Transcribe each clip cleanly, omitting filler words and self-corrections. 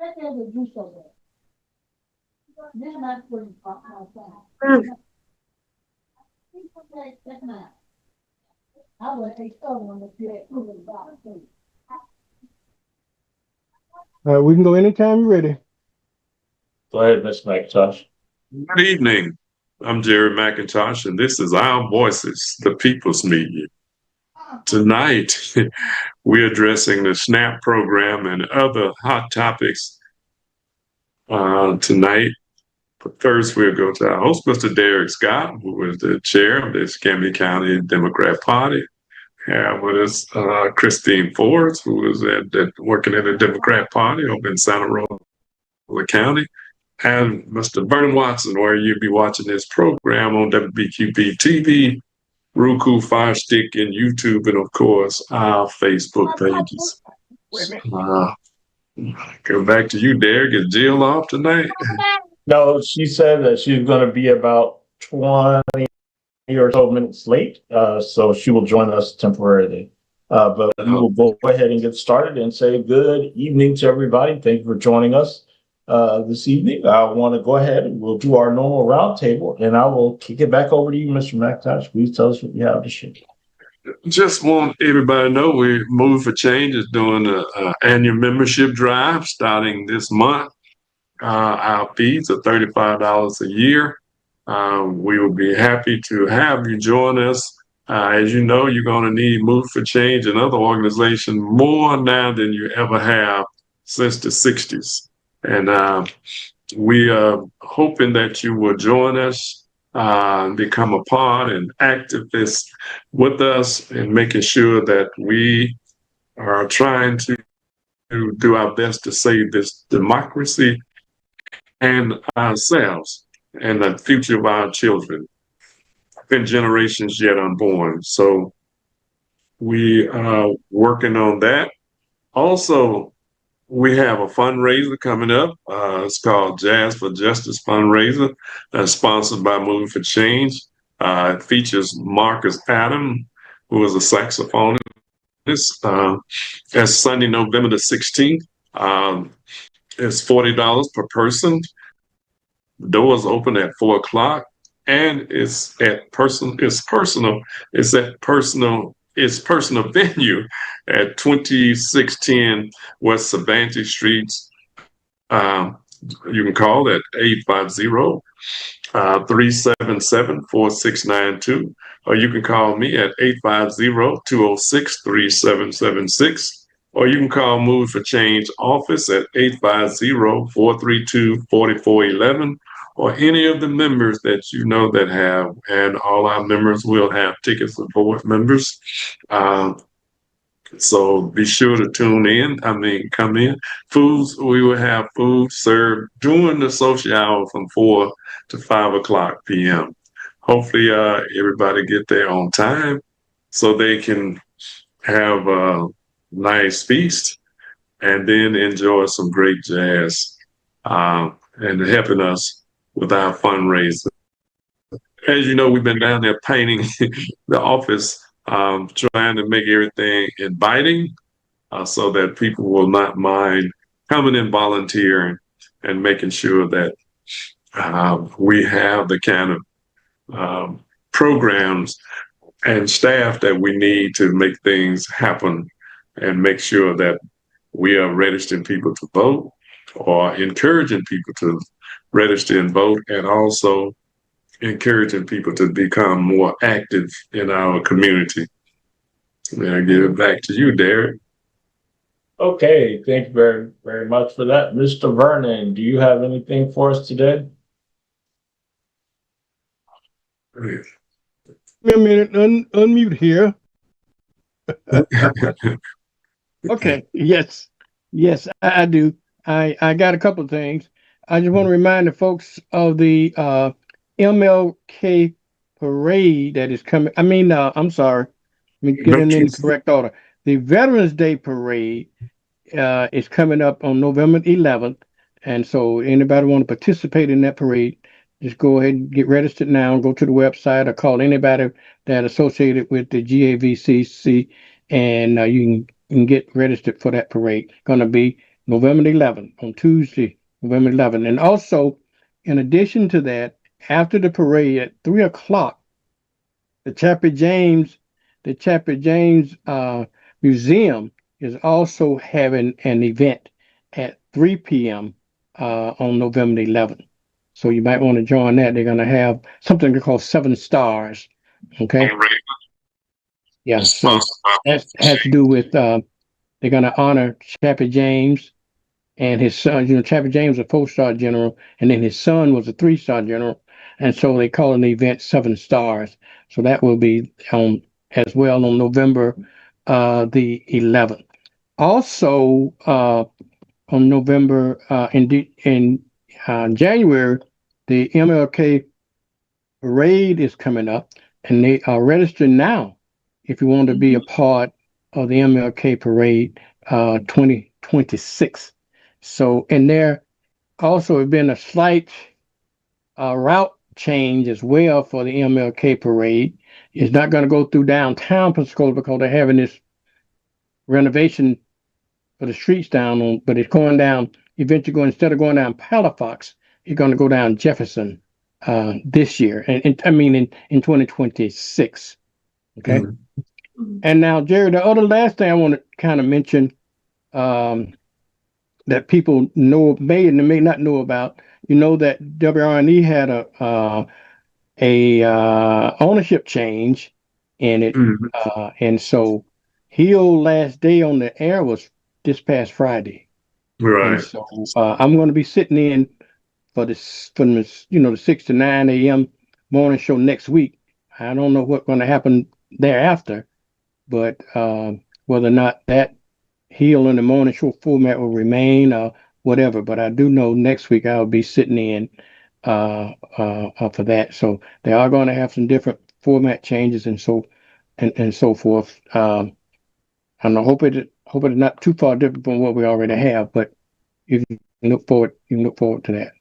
We can go anytime you're ready. Go ahead, Mr. McIntosh. Good evening. I'm Jerry McIntosh, and this is Our Voices, the People's Media. Tonight, we're addressing the SNAP program and other hot topics tonight. But first, we'll go to our host, Mr. Derek Scott, who is the chair of the Escambia County Democrat Party. Have with us Christine Forbes, who is working at the Democrat Party over in Santa Rosa County, and Mr. Vernon Watson, where you'll be watching this program on WBQP TV, Roku, Fire Stick, and YouTube, and of course, our Facebook pages. Go back to you, Derek. Is Jill off tonight? No, she said that she's going to be about 20 or so minutes late, so she will join us temporarily. But we will go ahead and get started and say good evening to everybody. Thank you for joining us this evening. I want to go ahead and we'll do our normal roundtable, and I will kick it back over to you, Mr. McIntosh. Please tell us what you have to share. Just want everybody to know we Move for Change is doing an annual membership drive starting this month. Our fees are $35 a year. We will be happy to have you join us. As you know, you're going to need Move for Change and other organizations more now than you ever have since the 60s. And we are hoping that you will join us, become a part and activist with us in making sure that we are trying to do our best to save this democracy and ourselves and the future of our children and generations yet unborn. So we are working on that. Also, we have a fundraiser coming up. It's called Jazz for Justice fundraiser. That's sponsored by Moving for Change. It features Marcus Adam, who is a saxophonist. That's Sunday, November the 16th. It's $40 per person. The doors open at 4 o'clock, and it's at personal venue at 2610 West Cervantes Streets. You can call at 850-377-4692, or you can call me at 850-206-3776. Or you can call Move for Change office at 850-432-4411, or any of the members that you know that have, and all our members will have tickets for board members. So be sure to tune in. Come in. We will have food served during the social hour from 4 to 5 o'clock p.m. Hopefully, everybody get there on time so they can have nice feast and then enjoy some great jazz and helping us with our fundraiser. As you know, we've been down there painting the office, trying to make everything inviting so that people will not mind coming and volunteering and making sure that we have the kind of programs and staff that we need to make things happen and make sure that we are registering people to vote or encouraging people to register and vote, and also encouraging people to become more active in our community. I give it back to you, Derek. Okay, thank you very, very much for that. Mr. Vernon, do you have anything for us today? Wait a minute, unmute here. Okay, yes, I do. I got a couple of things. I just want to remind the folks of the MLK parade that is coming. I'm sorry. Let me get in the correct order. The Veterans Day parade is coming up on November 11th. And so anybody want to participate in that parade, just go ahead and get registered now. Go to the website or call anybody that associated with the GAVCC, and you can get registered for that parade. Going to be November 11th, on Tuesday, November 11th. And also, in addition to that, after the parade at 3 o'clock, the Chapter James Museum is also having an event at 3 p.m. On November 11th. So you might want to join that. They're going to have something they call Seven Stars. Okay. Yeah. So that has to do with they're going to honor Chapter James and his son. Chapter James was a 4-star general, and then his son was a 3-star general, and so they call the event Seven Stars. So that will be as well on November the 11th. Also on November in January, the MLK parade is coming up, and they are registering now if you want to be a part of the MLK parade 2026. So, and there also has been a slight route change as well for the MLK parade. It's not going to go through downtown Pensacola because they're having this renovation for the streets down on, but it's going down eventually going instead of going down Palafox, it's going to go down Jefferson this year. And I mean in 2026. Okay. Mm-hmm. And now, Jerry, the other last thing I want to kind of mention that people may and may not know about, that WRNE had a ownership change in it. Mm-hmm. And so Hill's last day on the air was this past Friday. Right. And so I'm going to be sitting in for the 6 to 9 a.m. morning show next week. I don't know what's going to happen thereafter, but whether or not that Hill in the morning show format will remain or whatever. But I do know next week I'll be sitting in for that. So they are going to have some different format changes and so forth. And I hope it's not too far different from what we already have, but you can look forward to that.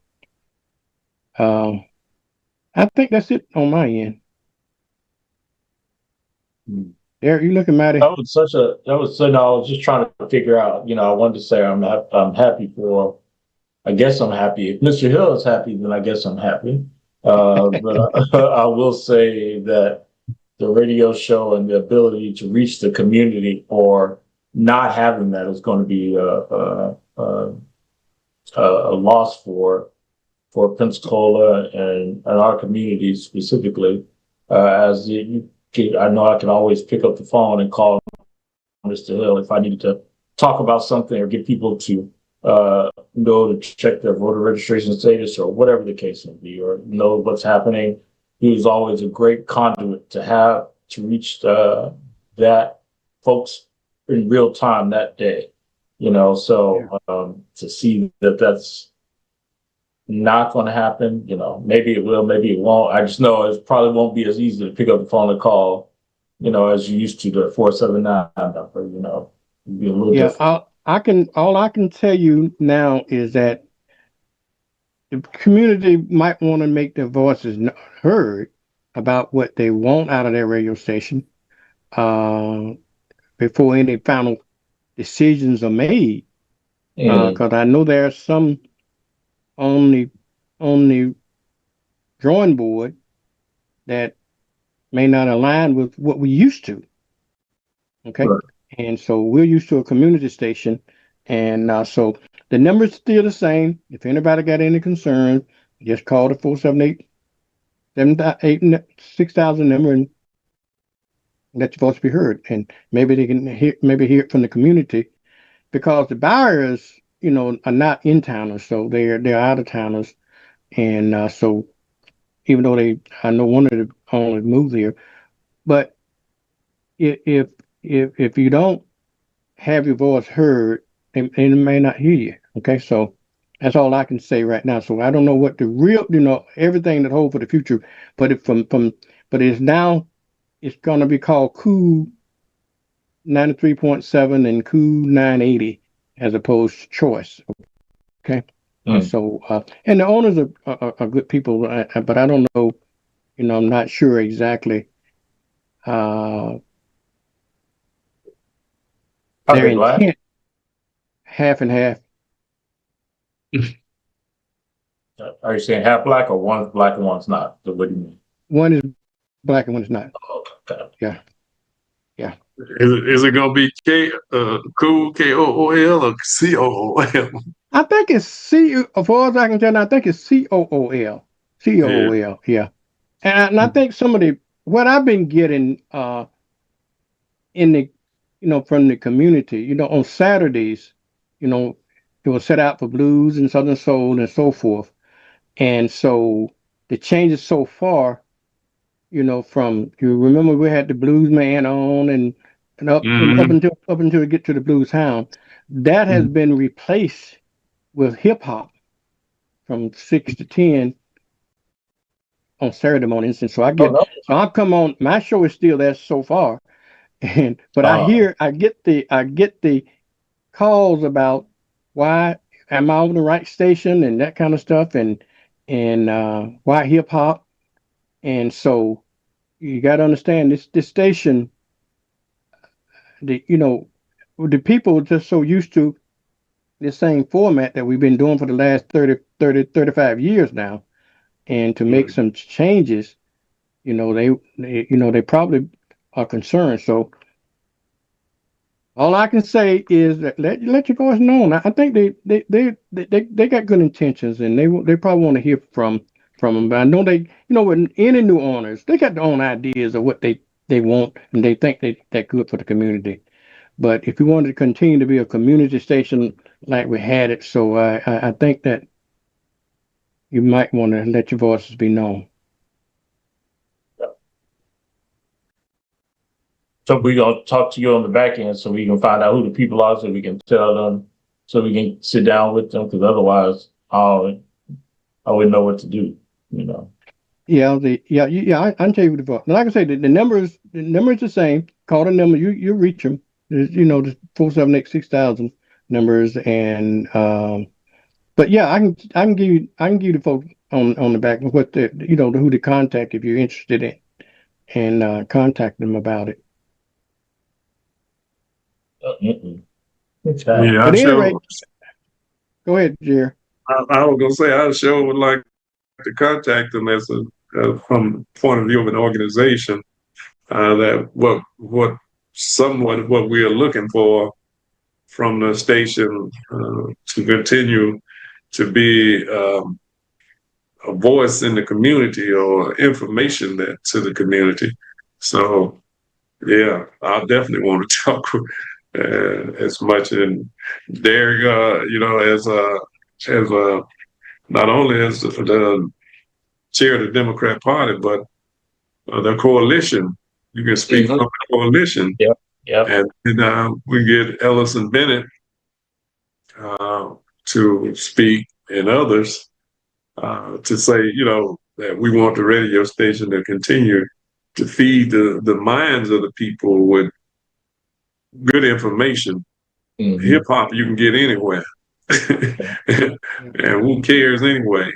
I think that's it on my end. Eric, you looking mighty. I was just trying to figure out, I wanted to say I'm happy for, I guess I'm happy. If Mr. Hill is happy, then I guess I'm happy. But I will say that the radio show and the ability to reach the community, or not having that, is going to be a loss for Pensacola and our community specifically. I know I can always pick up the phone and call Mr. Hill if I needed to talk about something or get people to know to check their voter registration status or whatever the case may be, or know what's happening. He was always a great conduit to have to reach that folks in real time that day. To see that that's not going to happen, maybe it will, maybe it won't. I just know it probably won't be as easy to pick up the phone and call, as you used to the 479 number. It'd be a little different. All I can tell you now is that the community might want to make their voices heard about what they want out of their radio station before any final decisions are made. Because I know there are some on the drawing board that may not align with what we used to. Okay. Right. And so we're used to a community station. And so the number's still the same. If anybody got any concerns, just call the 478-6000 number and let your voice be heard. And maybe they can hear it from the community, because the buyers, are not in towners, so they're out of towners. And so even though I know one of the owners moved here, but if you don't have your voice heard, they may not hear you. Okay, so that's all I can say right now. So I don't know what the real, everything that holds for the future, but it's gonna be called Cool 93.7 and Cool 980 as opposed to Choice. Okay. And so, and the owners are good people, but I don't know, I'm not sure exactly their intent. Half and half. Are you saying half black or one's black and one's not? So what do you mean? One is black and one is not. Oh, okay. Yeah. Yeah. Is it gonna be cool KOOL or COOL? I think it's as far as I can tell, I think it's COOL. Yeah. COOL, yeah. And I think some of what I've been getting in the, from the community, on Saturdays, it was set out for blues and Southern soul and so forth. And so the changes so far, from, you remember we had the blues man on and up and Mm-hmm. up until we get to the blues hound, that has been replaced with hip hop from 6 to 10 on Saturday mornings. And so Oh no. so I've come on, my show is still there so far. But Uh, I get the calls about why am I on the right station and that kind of stuff, and why hip hop. And so you got to understand this station, the people are just so used to the same format that we've been doing for the last 35 years now. And to make some changes, they probably are concerned. So all I can say is that let your voice know. I think they got good intentions, and they probably want to hear from them. But I know with any new owners, they got their own ideas of what they want, and they think they're good for the community. But if you wanted to continue to be a community station like we had it, so I think that you might want to let your voices be known. so we're gonna talk to you on the back end so we can find out who the people are, so we can tell them, so we can sit down with them, because otherwise, I wouldn't know what to do. Yeah, I can tell you what the voice. Like I say, the number is the same. Call the number, you reach them. The 478-6000 numbers, and but yeah, I can give you the folks on the back what who to contact if you're interested in, and contact them about it. Okay. Yeah, But anyway, go ahead, Jerry. I was gonna say I sure would like to contact them as from the point of view of an organization that what we are looking for from the station to continue to be a voice in the community or information to the community. So yeah, I definitely want to talk as much in Derek, as not only as the chair of the Democrat Party, but the coalition. You can speak for the coalition. Yep. Yep. And we get Ellison Bennett to speak, and others to say, that we want the radio station to continue to feed the minds of the people with good information. Mm-hmm. Hip hop you can get anywhere. And who cares anyway?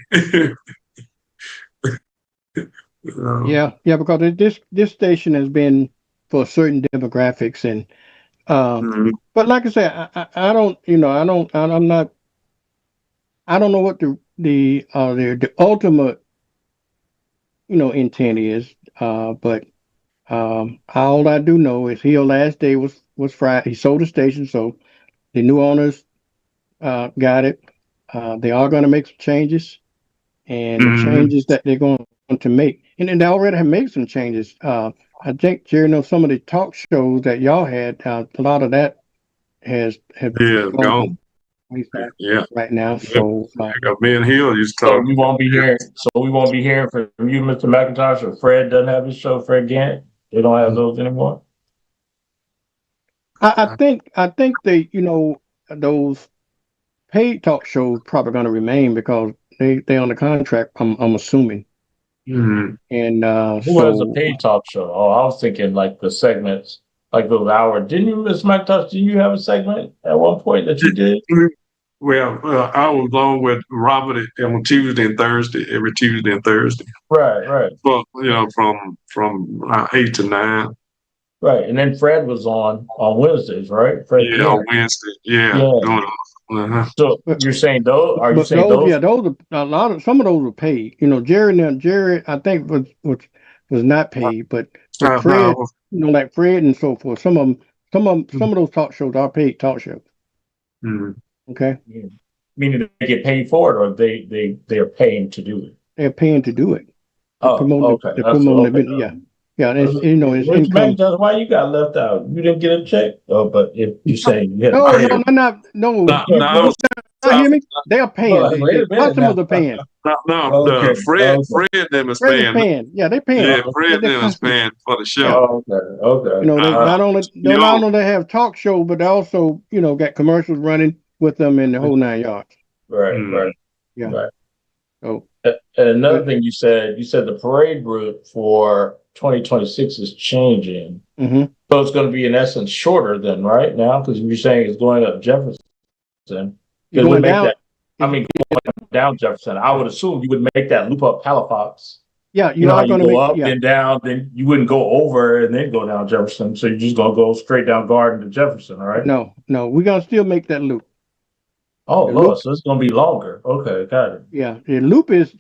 Yeah, because this station has been for certain demographics, and but like I said, I don't, I'm not, I don't know what the ultimate intent is, but all I do know is his last day was Friday. He sold the station, so the new owners got it. They are going to make some changes, and the changes that they're going to make, and then they already have made some changes. I think Jerry knows some of the talk shows that y'all had. A lot of that have gone. Yeah, right now. So Ben Hill used to So talk. we won't be hearing. So we won't be hearing from you, Mr. McIntosh, or Fred doesn't have his show. Fred Gant. They don't have those anymore. I think they those paid talk shows probably going to remain because they on the contract. I'm assuming. Mm-hmm. And who has a paid talk show? Oh, I was thinking like the segments, like those hours. Didn't you, Mr. McIntosh? Didn't you have a segment at one point that you did? Well, I was on with Robert on Tuesday and Thursday, every Tuesday and Thursday. Right. Well, from 8 to 9. Right, and then Fred was on Wednesdays, right? On Wednesday. Yeah. So But you're saying those? Are you but saying those, those? yeah, those are a lot of some of those are paid. Jerry, I think was not paid, but Uh-huh. Fred, like Fred and so forth. Some of those talk shows are paid talk shows. Mhm. Okay, Yeah. Meaning they get paid for it, or they are paying to do it. they're paying to do it. Oh, okay. They're That's promoting the okay. business. Yeah, yeah. And it's Rich man, income. just why you got left out? You didn't get a check. Oh, but if you say you had to No, pay, no, no, not no. No, You no, not hear me? They are oh, paying. wait The a minute customers now. are paying. no, Okay, okay, Fred them is Fred is paying. paying. Yeah, they're paying. Yeah, oh, Fred They're them is customers. paying for the Yeah. show. okay, okay. They Uh, not yo, only have talk show, but they also, got commercials running with them in the whole 9 yards. Right, mm, right, Yeah. right. So, And another but thing you said the parade route for 2026 is changing. hmm So it's going to be in essence shorter than right now, because you're saying it's going up Jefferson. you're Because we going make down. that, I mean, down Jefferson. I would assume you would make that loop up Halifax. Yeah, You you know how are you going to go make. up, Yeah, then down, then you wouldn't go over and then go down Jefferson. So you're just going to go straight down Garden to Jefferson, all right? no, no, we're gonna still make that loop. Oh, The Lord. loop, So it's going to be longer. Okay, got it. yeah, the loop is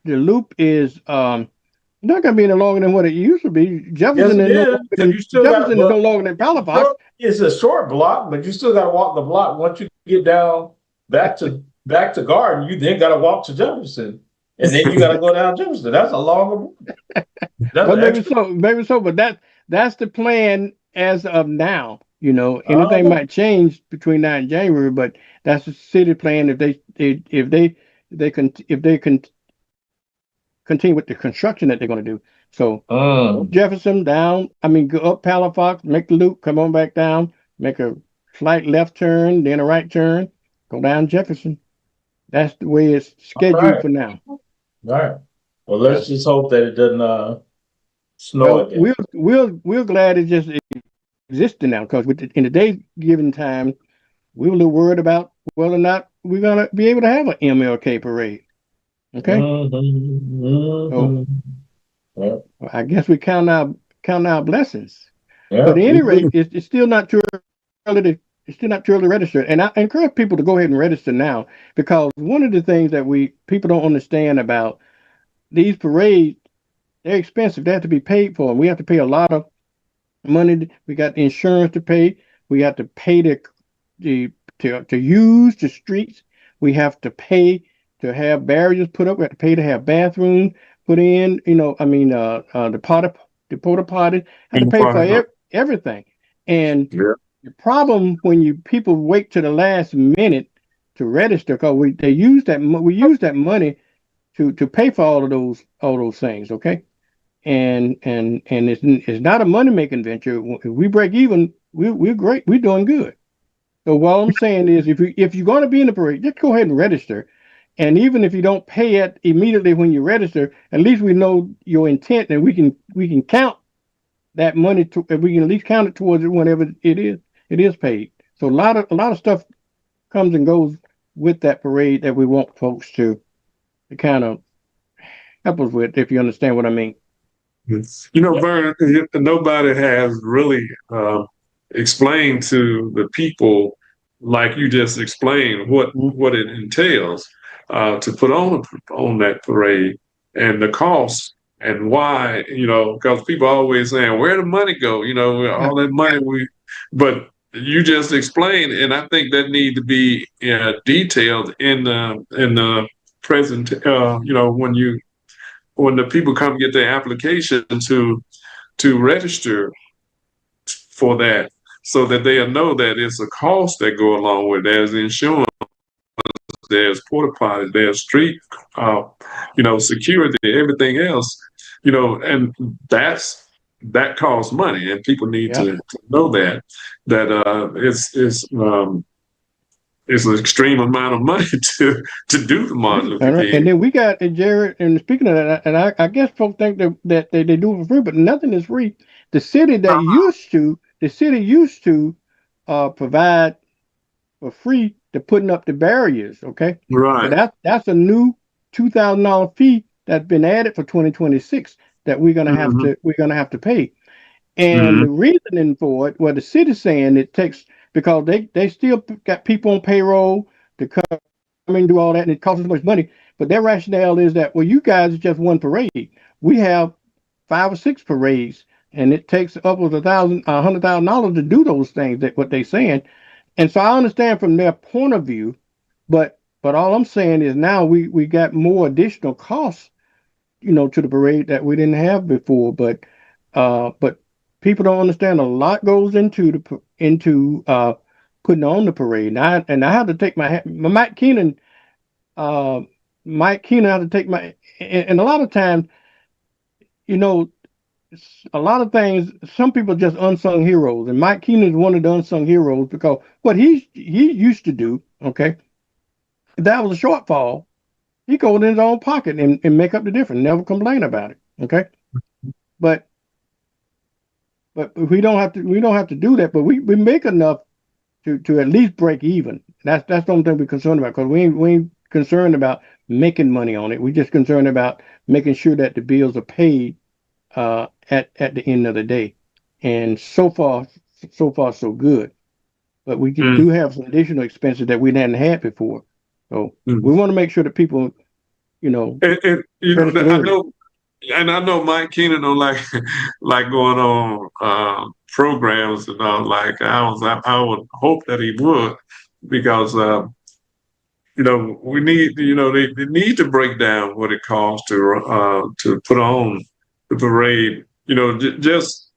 not gonna be any longer than what it used to be. Yes, it is. Because you still got, Jefferson is no well, longer than Halifax. short, it's a short block, but you still got to walk the block. Once you get down back to Garden, you then got to walk to Jefferson, and then you got to go down Jefferson. That's a longer. That's Well, an extra. maybe so, but that's the plan as of now. Anything Oh, might change between now and January, but that's the city plan. If they continue with the construction that they're going to do. So mm, Jefferson down. I mean, go up Halifax, make the loop, come on back down, make a slight left turn, then a right turn, go down Jefferson. That's the way it's all scheduled right, for now. all right. Well, Yeah. let's just hope that it doesn't snow Well, again. we're glad it just existing now because in today's given time, we were a little worried about whether or not we're gonna be able to have an MLK parade. Okay, Mm-hmm, so mm-hmm. Yeah, I guess we count our blessings. yeah, But at we any rate, do. it's still not too early to it's still not too early to register. And I encourage people to go ahead and register now because one of the things that we people don't understand about these parades, they're expensive. They have to be paid for, and we have to pay a lot of money. We got insurance to pay. We have to pay the to use the streets. We have to pay to have barriers put up. We have to pay to have bathrooms put in. I mean, the porta potty. Have to pay for everything. And yeah. the problem when people wait to the last minute to register because we use that money to pay for all those things. Okay, and it's not a money making venture. If we break even, we're great. We're doing good. So what I'm saying is, if you're going to be in the parade, just go ahead and register. And even if you don't pay it immediately when you register, at least we know your intent, and we can count that money we can at least count it towards it whenever it is paid. So a lot of stuff comes and goes with that parade that we want folks to kind of help us with, if you understand what I mean. Yeah. Vern, nobody has really explained to the people like you just explained Mhm. what it entails to put on that parade and the cost and why. Because people are always saying where the money go. Yeah, All that money but you just explained, and I think that need to be detailed in the present. When the people come get their application to register for that, so that they'll know that it's a cost that go along with it. There's insurance, there's porta potty, there's street, security, everything else, and that costs money, and people need yeah. to know that it's an extreme amount of money to do the Martin Luther All right. And King. then we got Jared. And speaking of that, and I guess folks think that they do it for free, but nothing is free. The city used to provide for free to putting up the barriers. Okay, so Right. that's a new $2,000 fee that's been added for 2026 that Hmm. we're gonna have to pay. And Hmm. the reasoning for it, well, the city's saying it takes because they still got people on payroll. to come and do all that, and it costs so much money. But their rationale is that, well, you guys is just one parade. We have 5 or 6 parades, and it takes upwards of $100,000 to do those things. That what they're saying, and so I understand from their point of view, but all I'm saying is now we got more additional costs, to the parade that we didn't have before. But people don't understand a lot goes into putting on the parade. And I have to take my Mike Keenan. Mike Keenan had to take my, and a lot of times, you know, a lot of things. Some people are just unsung heroes, and Mike Keenan is one of the unsung heroes because what he used to do, okay, if that was a shortfall, he go in his own pocket and make up the difference. Never complain about it, okay. But we don't have to do that. But we make enough to at least break even. That's the only thing we're concerned about, because we ain't concerned about making money on it. We're just concerned about making sure that the bills are paid at the end of the day. And so far so good. But we do have some additional expenses that we hadn't had before. So we want to make sure that people, I know, and I know Mike Keenan don't like like going on programs and all. Like I would hope that he would, because we need, they need to break down what it costs to put on the parade. Just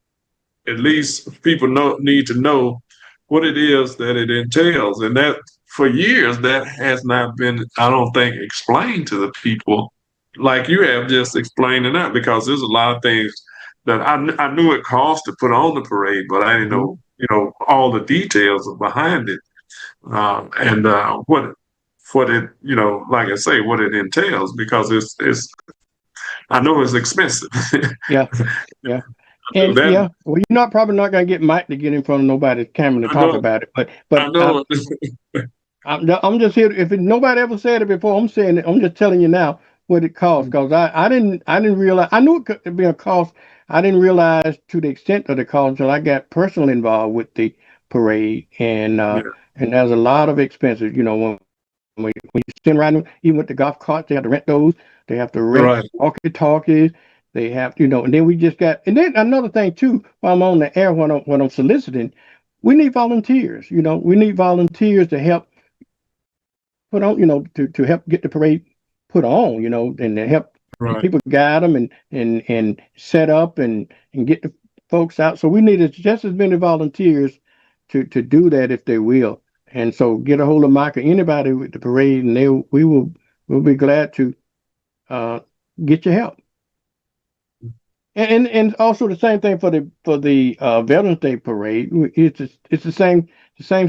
at least people need to know what it is that it entails, and that for years that has not been, I don't think, explained to the people like you have just explained it out, because there's a lot of things that I knew it cost to put on the parade, but I didn't know, all the details behind it, and what it, like I say, what it entails, because it's I know it's expensive. Yeah. And that, well, you're probably not gonna get Mike to get in front of nobody's camera to I talk know, about it. But I know. I'm just here. If nobody ever said it before, I'm saying it. I'm just telling you now what it costs, because I didn't realize. I knew it could be a cost. I didn't realize to the extent of the cost until I got personally involved with the parade, Yeah, and there's a lot of expenses. When you stand riding, even with the golf carts, they have to rent those. They have to rent right, walkie-talkies. They have, and then we just got, and then another thing too, while I'm on the air, when I'm soliciting, we need volunteers. We need volunteers to help put on, to help get the parade put on, and to help right. people guide them and set up and get the folks out. So we need just as many volunteers to do that if they will. And so get a hold of Mike or anybody with the parade, and we'll be glad to get your help. And also the same thing for the Veterans Day parade. It's the same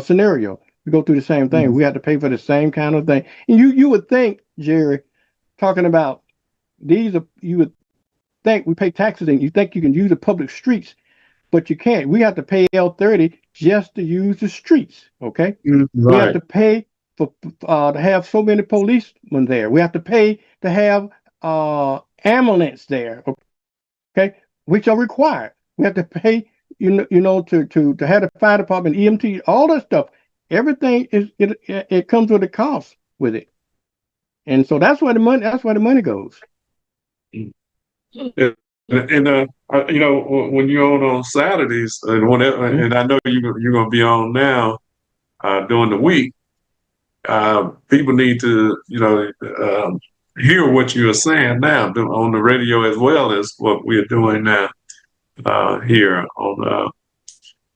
scenario. We go through the same thing. We have to pay for the same kind of thing. And you would think, Jerry, talking about you would think we pay taxes and you think you can use the public streets, but you can't. We have to pay L30 just to use the streets. Okay, we have Right, to pay for to have so many policemen there. We have to pay to have ambulance there. Okay, which are required. We have to pay, to have the fire department, EMT, all that stuff. Everything it comes with a cost with it, and so that's where the money goes. and, when you're on Saturdays, and whenever, and I know you're gonna be on now during the week. People need to, hear what you are saying now on the radio, as well as what we are doing now here on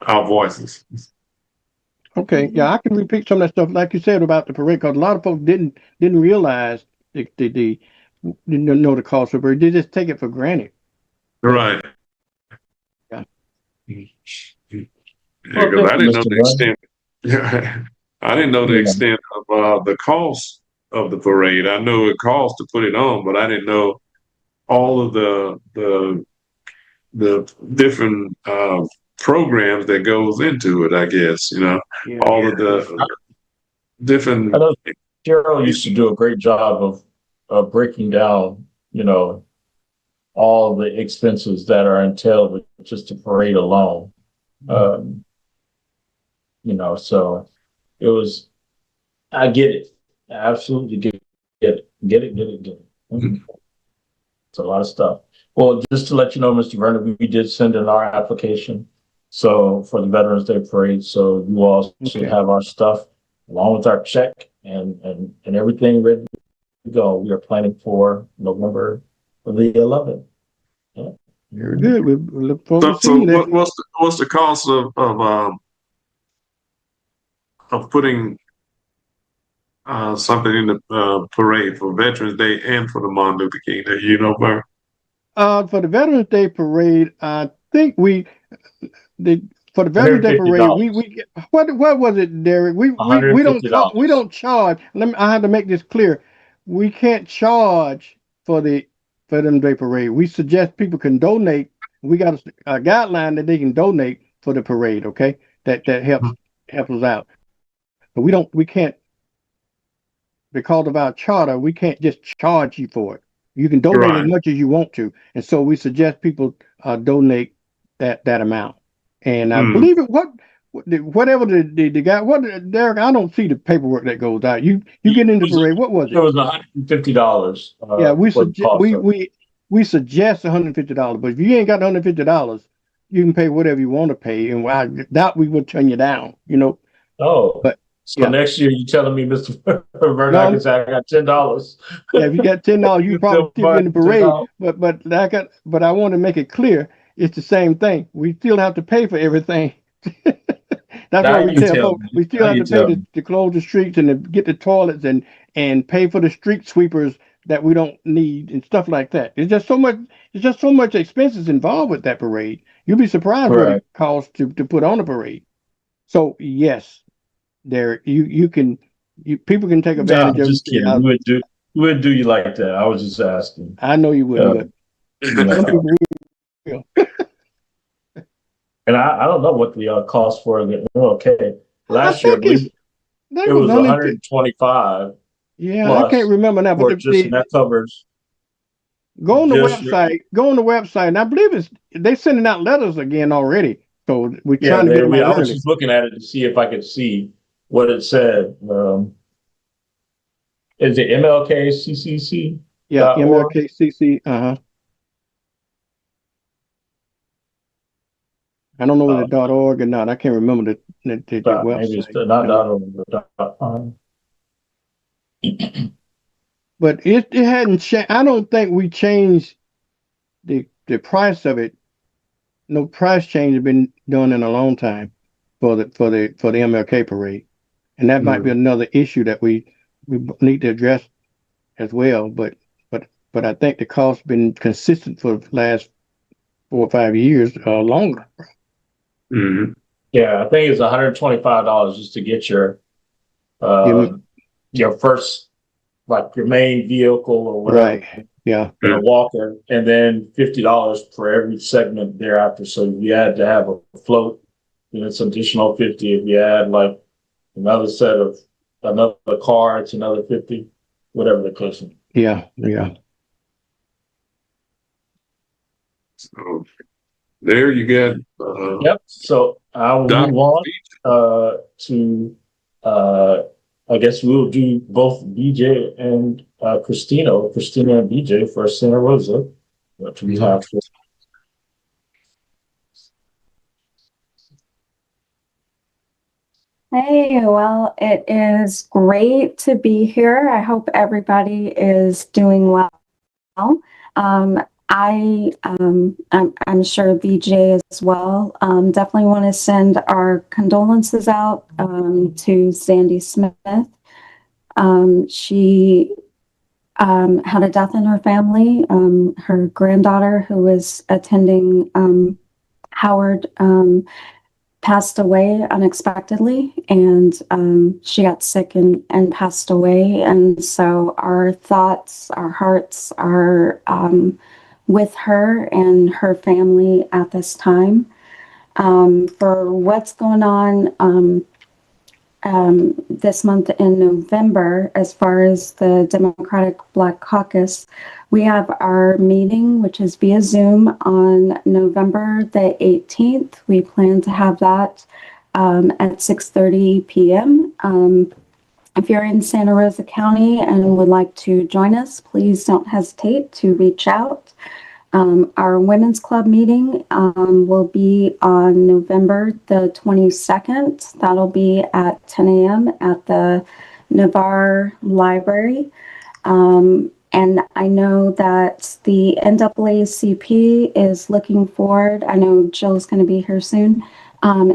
Our Voices. Okay, yeah, I can repeat some of that stuff, like you said about the parade, because a lot of folks didn't realize the didn't know the cost of it. They just take it for granted. Right. Yeah. Because Well, I thank you, didn't know Mr. the Brown. extent. Yeah, I didn't know the Yeah. extent of the cost of the parade. I know it costs to put it on, but I didn't know all of the different programs that goes into it. I guess Yeah. all of the different. I know Cheryl used to do a great job of breaking down, all the expenses that are entailed with just the parade alone. So it was I get it. I absolutely get it. Get it. Mhm. It's a lot of stuff. Well, just to let you know, Mr. Vernon, we did send in our application. So for the Veterans Day Parade, so you all should have our stuff along with our check and everything ready to go. We are planning for November the 11th. Yeah. Very good. We look forward to So seeing that. what's the cost of putting something in the parade for Veterans Day and for the Martin Luther King Day? You know, Bert? For the Veterans Day Parade, I think the for the Veterans Day Parade, $150. what was it, Derek? We $150. don't charge. I have to make this clear. We can't charge for the Veterans Day Parade. We suggest people can donate. We got a guideline that they can donate for the parade. Okay, that helps us out. But we can't, because of our charter, we can't just charge you for it. You can donate as Right. much as you want to, and so we suggest people donate that amount. And I Mm. believe whatever the guy, Derek, I don't see the paperwork that goes out. You get in the parade. What was It it? was $150. Yeah, For the cost of it. we suggest $150, but if you ain't got $150, you can pay whatever you want to pay, and I doubt we would turn you down. Oh, But so yeah, next year you telling me, Mr. Vernon, I no, can say I got $10. yeah, if you got $10, you You probably still still be buy in the parade. $10? But I want to make it clear, it's the same thing. We still have to pay for everything. That's Now why we you tell tell folks me. we still Now have you to pay tell me. to close the streets and to get the toilets and pay for the street sweepers that we don't need and stuff like that. It's just so much expenses involved with that parade. You'll be surprised what it Correct. costs to put on a parade. So yes, there people can take No, advantage I'm of just it. kidding. We wouldn't do you like that. I was just asking. I know you wouldn't, Uh, but some no. people will. And I don't know what the cost for the okay. I Last year, I think believe that it was was 150. 125 Yeah, I can't plus remember now, but for just, and that covers just your, go on the website, and I believe they sending out letters again already. So we're yeah, trying to get them out I was early. just looking at it to see if I could see what it said. Is it Yeah, MLKCCC.org? MLKCC. I don't know whether .org or not. I can't remember the Maybe it's website. not .org, but But it hadn't changed. I don't think we changed the price of it. No price change has been done in a long time for the MLK parade, and that might be another issue that we need to address as well. But I think the cost been consistent for the last 4 or 5 years or longer. Mm-hmm. Yeah, I think it's $125 just to get Yeah, your first, like your main vehicle or whatever, right. Yeah. and a walker, and then $50 for every segment thereafter. So if you had to have a float, then it's additional 50. If you add like another set of another car, it's another 50, whatever the case. Yeah. Yeah. So there you got. Yep. So I'll Doc. move on to I guess we'll do both BJ and Christina and BJ for Santa Rosa. What we have for Hey, well, it is great to be here. I hope everybody is doing well. I'm sure BJ as well. Definitely want to send our condolences out to Sandy Smith. She had a death in her family. Her granddaughter, who was attending Howard, passed away unexpectedly, and she got sick and passed away. And so our thoughts, our hearts are with her and her family at this time. For what's going on this month in November, as far as the Democratic Black Caucus, we have our meeting, which is via Zoom, on November the 18th. We plan to have that at 6:30 p.m. If you're in Santa Rosa County and would like to join us, please don't hesitate to reach out. Our Women's Club meeting will be on November the 22nd. That'll be at 10 a.m. at the Navarre Library. And I know that the NAACP is looking forward. I know Jill's going to be here soon.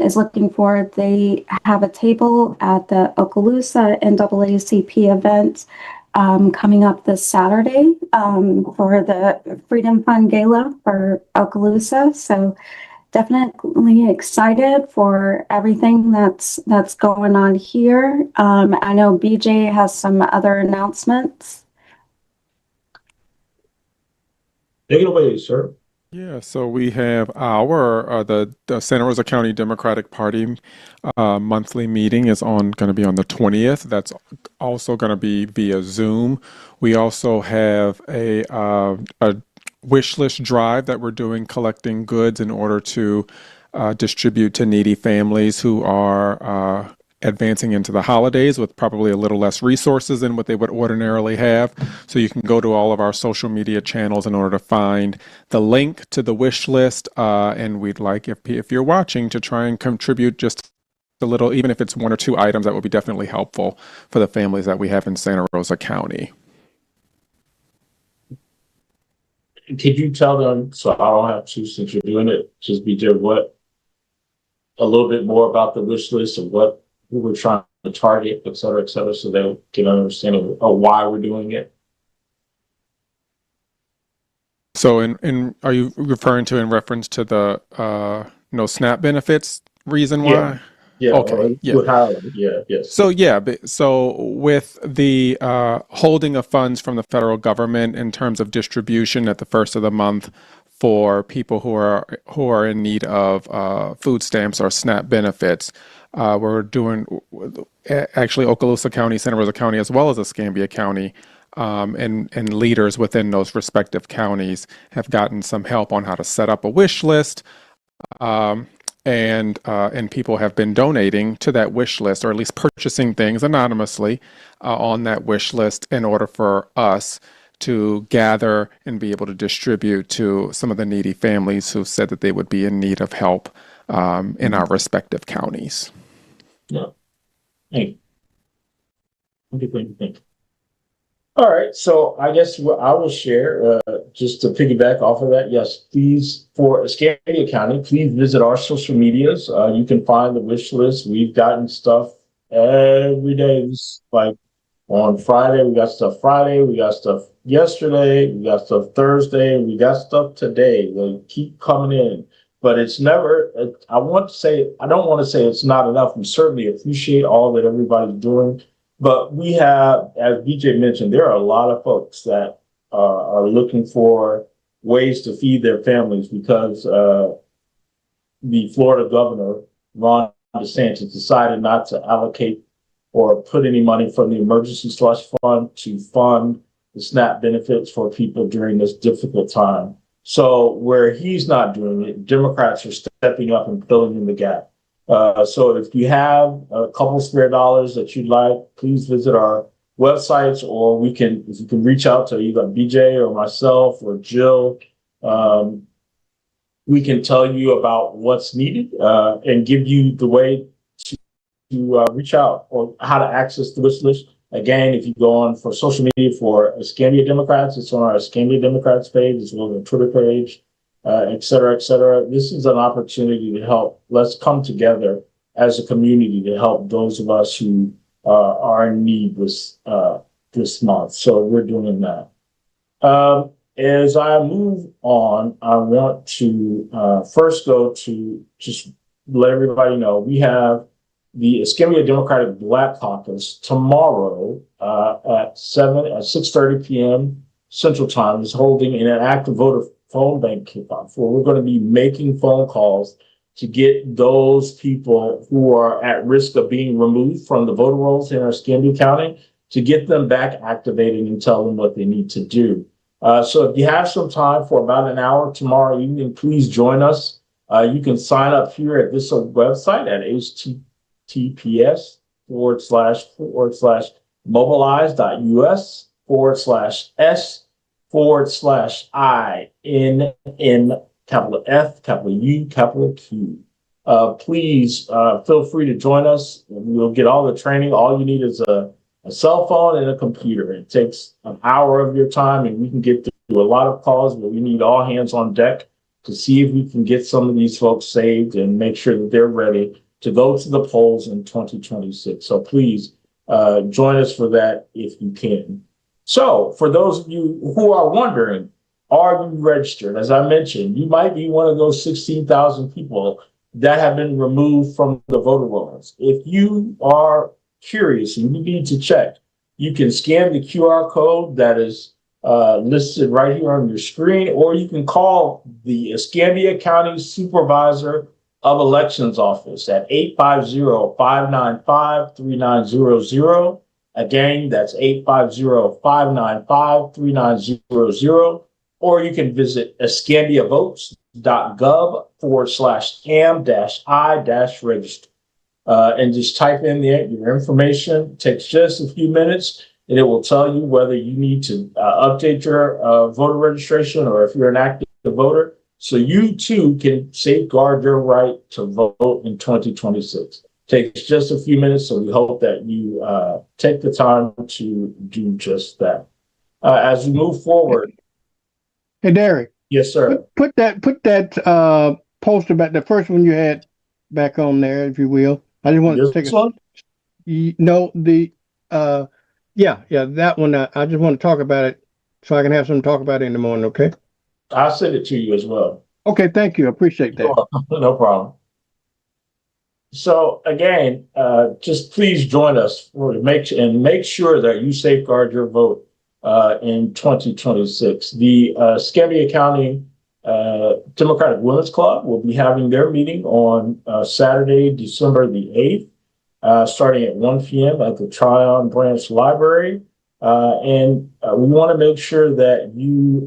Is looking forward. They have a table at the Okaloosa NAACP event coming up this Saturday for the Freedom Fund Gala for Okaloosa. So definitely excited for everything that's going on here. I know BJ has some other announcements. Take it away, sir. Yeah, so we have our the Santa Rosa County Democratic Party monthly meeting is going to be on the 20th. That's also going to be via Zoom. We also have a wish list drive that we're doing, collecting goods in order to distribute to needy families who are advancing into the holidays with probably a little less resources than what they would ordinarily have. So you can go to all of our social media channels in order to find the link to the wish list. And we'd like, if you're watching, to try and contribute just a little, even if it's 1 or 2 items, that would be definitely helpful for the families that we have in Santa Rosa County. Could you tell them, so I don't have to, since you're doing it, just be there, a little bit more about the wish list and who we're trying to target, et cetera, so they get an understanding of why we're doing it? So are you referring to in reference to the SNAP benefits reason why? Yeah. Okay. Yes. So with the holding of funds from the federal government in terms of distribution at the first of the month for people who are in need of food stamps or SNAP benefits, we're doing actually Okaloosa County, Santa Rosa County, as well as Escambia County, and leaders within those respective counties have gotten some help on how to set up a wish list. And people have been donating to that wish list, or at least purchasing things anonymously on that wish list in order for us to gather and be able to distribute to some of the needy families who said that they would be in need of help in our respective counties. Yeah. Hey. What do you think? All right, so I guess what I will share, just to piggyback off of that, yes, please, for Escambia County, please visit our social medias. You can find the wish list. We've gotten stuff every day. Like on Friday, we got stuff Friday, we got stuff yesterday, we got stuff Thursday, we got stuff today. They keep coming in, but it's never, I don't want to say it's not enough. We certainly appreciate all that everybody's doing. But we have, as BJ mentioned, there are a lot of folks that are looking for ways to feed their families because the Florida governor, Ron DeSantis, decided not to allocate or put any money from the emergency slush fund to fund the SNAP benefits for people during this difficult time. So where he's not doing it, Democrats are stepping up and filling in the gap. So if you have a couple spare dollars that you'd like, please visit our websites, or if you can reach out to either BJ or myself or Jill. We can tell you about what's needed and give you the way to reach out or how to access the wish list. Again, if you go on for social media for Escambia Democrats, it's on our Escambia Democrats page, as well as our Twitter page. Et cetera, et cetera. This is an opportunity to help. Let's come together as a community to help those of us who are in need this month. So we're doing that. As I move on, I want to first go to just let everybody know we have the Escambia Democratic Black Caucus tomorrow at 6:30 p.m. Central Time is holding an active voter phone bank kickoff, where we're going to be making phone calls to get those people who are at risk of being removed from the voter rolls in our Escambia County, to get them back activated and tell them what they need to do. So if you have some time for about an hour tomorrow evening, please join us. You can sign up here at this website at https:// mobilize.us/S/I capital F, capital U, capital Q. Please feel free to join us. We'll get all the training. All you need is a cell phone and a computer. It takes an hour of your time, and we can get through a lot of calls, but we need all hands on deck to see if we can get some of these folks saved and make sure that they're ready to go to the polls in 2026. So please join us for that if you can. So for those of you who are wondering, are you registered? As I mentioned, you might be one of those 16,000 people that have been removed from the voter rolls. If you are curious and you need to check, you can scan the QR code that is listed right here on your screen, or you can call the Escambia County Supervisor of Elections office at 850-595-3900. Again, that's 850-595-3900. Or you can visit escambiavotes.gov/am-i-register. And just type in your information. It takes just a few minutes, and it will tell you whether you need to update your voter registration or if you're an active voter, so you too can safeguard your right to vote in 2026. Takes just a few minutes, so we hope that you take the time to do just that. As we move forward. Hey, Derek. Yes, sir. Put that poster back, the first one you had back on there, if you will. I just want to take one? No, that one. I just want to talk about it so I can have something to talk about in the morning, okay? I'll send it to you as well. Okay, thank you. I appreciate that. No problem. So again, just please join us for make sure that you safeguard your vote in 2026. The Escambia County Democratic Women's Club will be having their meeting on Saturday, December the 8th, starting at 1 p.m. at the Tryon Branch Library. And we want to make sure that you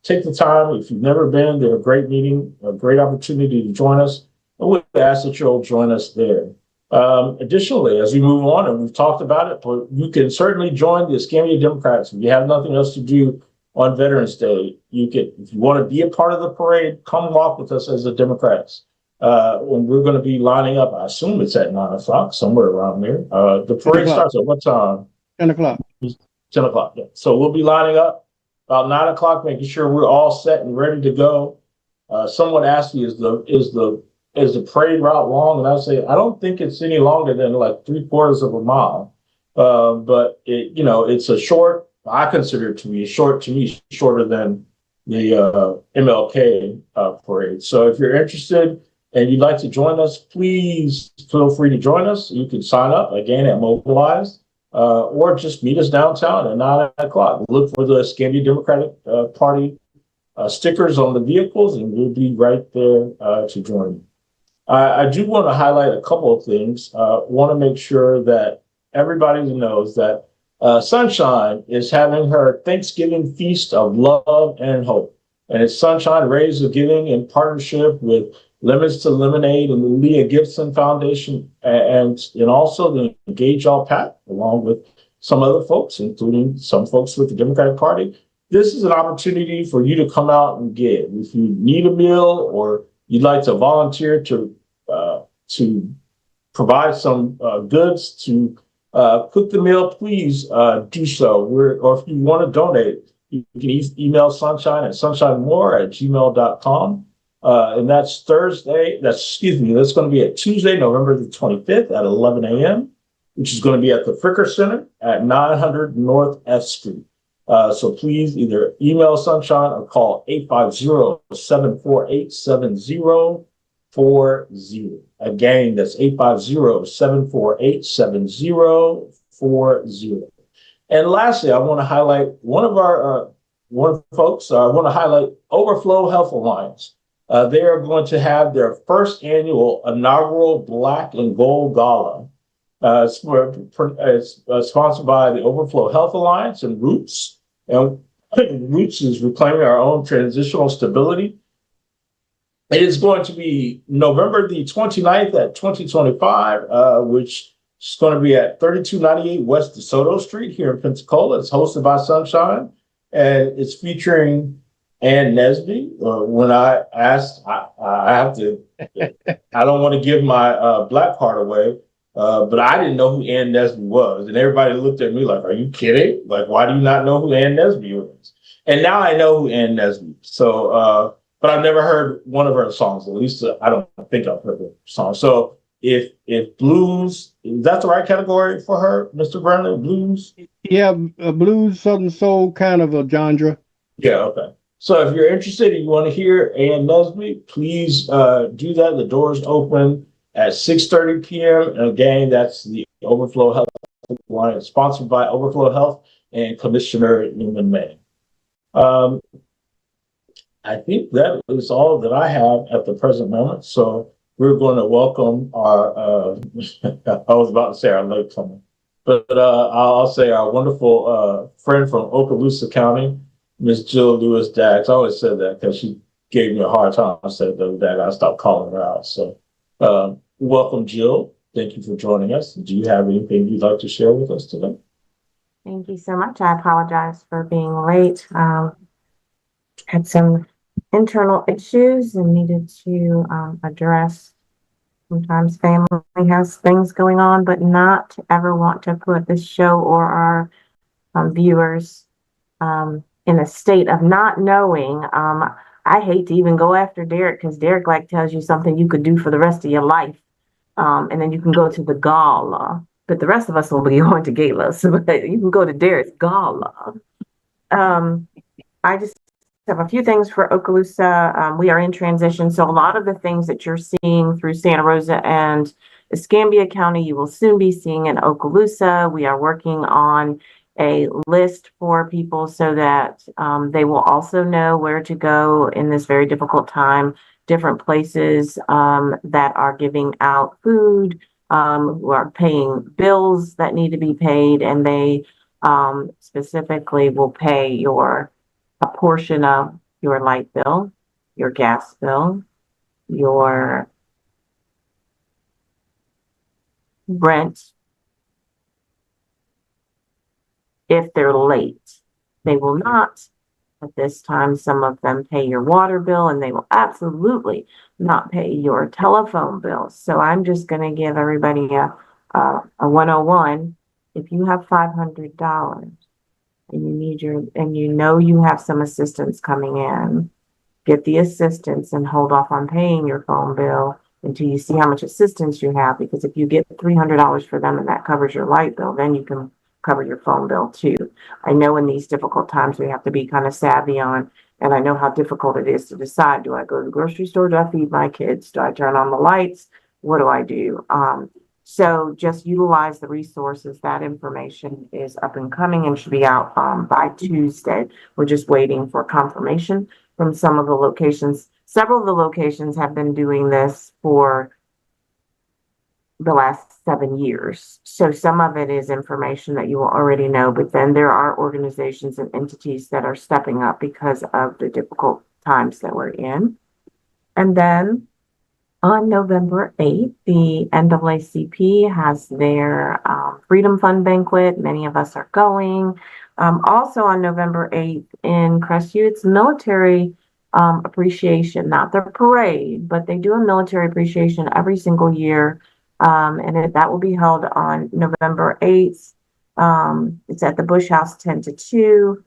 take the time. If you've never been, they're a great meeting, a great opportunity to join us. And we ask that you'll join us there. Additionally, as we move on, and we've talked about it, but you can certainly join the Escambia Democrats. If you have nothing else to do on Veterans Day, you can, if you want to be a part of the parade, come walk with us as the Democrats. When we're going to be lining up, I assume it's at 9 o'clock, somewhere around there. The parade starts at what time? 10 o'clock. 10 o'clock, yeah. So we'll be lining up about 9 o'clock, making sure we're all set and ready to go. Someone asked me, is the parade route long? And I say, I don't think it's any longer than like 3/4 of a mile. But it's a short, I consider it to be shorter than the MLK parade. So if you're interested and you'd like to join us, please feel free to join us. You can sign up again at Mobilize, or just meet us downtown at 9 o'clock. Look for the Escambia Democratic Party stickers on the vehicles, and we'll be right there to join you. I do want to highlight a couple of things. Want to make sure that everybody knows that Sunshine is having her Thanksgiving Feast of Love and Hope. And it's Sunshine Rays of Giving in partnership with Lemons to Lemonade and the Leah Gibson Foundation, and also the Engage All Pat, along with some other folks, including some folks with the Democratic Party. This is an opportunity for you to come out and give. If you need a meal or you'd like to volunteer to provide some goods to cook the meal, please do so. Or if you want to donate, you can email Sunshine at sunshinemore@gmail.com. And that's that's going to be at Tuesday, November the 25th at 11 a.m., which is going to be at the Fricker Center at 900 North F Street. So please either email Sunshine or call 850-748-7040. Again, that's 850-748-7040. And lastly, I want to highlight one of folks. I want to highlight Overflow Health Alliance. They are going to have their first annual inaugural Black and Gold Gala. It's sponsored by the Overflow Health Alliance and Roots. And Roots is Reclaiming Our Own Transitional Stability. It is going to be November the 29th at 2025, which It's going to be at 3298 West DeSoto Street here in Pensacola. It's hosted by Sunshine, and it's featuring Ann Nesby. When I asked, I have to, I don't want to give my black part away, but I didn't know who Ann Nesby was. And everybody looked at me like, are you kidding? Like, why do you not know who Ann Nesby was? And now I know who Ann Nesby is. So, but I've never heard one of her songs. At least I don't think I've heard her song. So if blues, is that the right category for her, Mr. Brennan? Blues? Yeah, blues, southern soul kind of a genre. Yeah, okay. So if you're interested and you want to hear Ann Nesby, please do that. The doors open at 6:30 p.m. And again, that's the Overflow Health line, sponsored by Overflow Health and Commissioner Newman May. I think that is all that I have at the present moment. So we're going to welcome our, I was about to say our latecomer, but I'll say our wonderful friend from Okaloosa County, Miss Jill Lewis Dax. I always said that because she gave me a hard time. I said that I stopped calling her out. So welcome, Jill. Thank you for joining us. Do you have anything you'd like to share with us today? Thank you so much. I apologize for being late. Had some internal issues and needed to address. Sometimes family has things going on, but not ever want to put the show or our viewers in a state of not knowing. I hate to even go after Derek because Derek like tells you something you could do for the rest of your life. And then you can go to the gala, but the rest of us will be going to galas. But you can go to Derek's gala. I just have a few things for Okaloosa. We are in transition, so a lot of the things that you're seeing through Santa Rosa and Escambia County, you will soon be seeing in Okaloosa. We are working on a list for people so that they will also know where to go in this very difficult time. Different places that are giving out food, who are paying bills that need to be paid, and they specifically will pay a portion of your light bill, your gas bill, your rent. If they're late, they will not. At this time, some of them pay your water bill, and they will absolutely not pay your telephone bill. So I'm just going to give everybody a 101. If you have $500 and you have some assistance coming in, get the assistance and hold off on paying your phone bill until you see how much assistance you have. Because if you get $300 for them and that covers your light bill, then you can cover your phone bill too. I know in these difficult times we have to be kind of savvy on, and I know how difficult it is to decide, do I go to the grocery store? Do I feed my kids? Do I turn on the lights? What do I do? So just utilize the resources. That information is up and coming and should be out by Tuesday. We're just waiting for confirmation from some of the locations. Several of the locations have been doing this for the last 7 years. So some of it is information that you will already know, but then there are organizations and entities that are stepping up because of the difficult times that we're in. And then on November 8th, the NAACP has their Freedom Fund banquet. Many of us are going. Also on November 8th in Crestview, it's military appreciation, not the parade, but they do a military appreciation every single year. That will be held on November 8th. It's at the Bush House 10 to 2.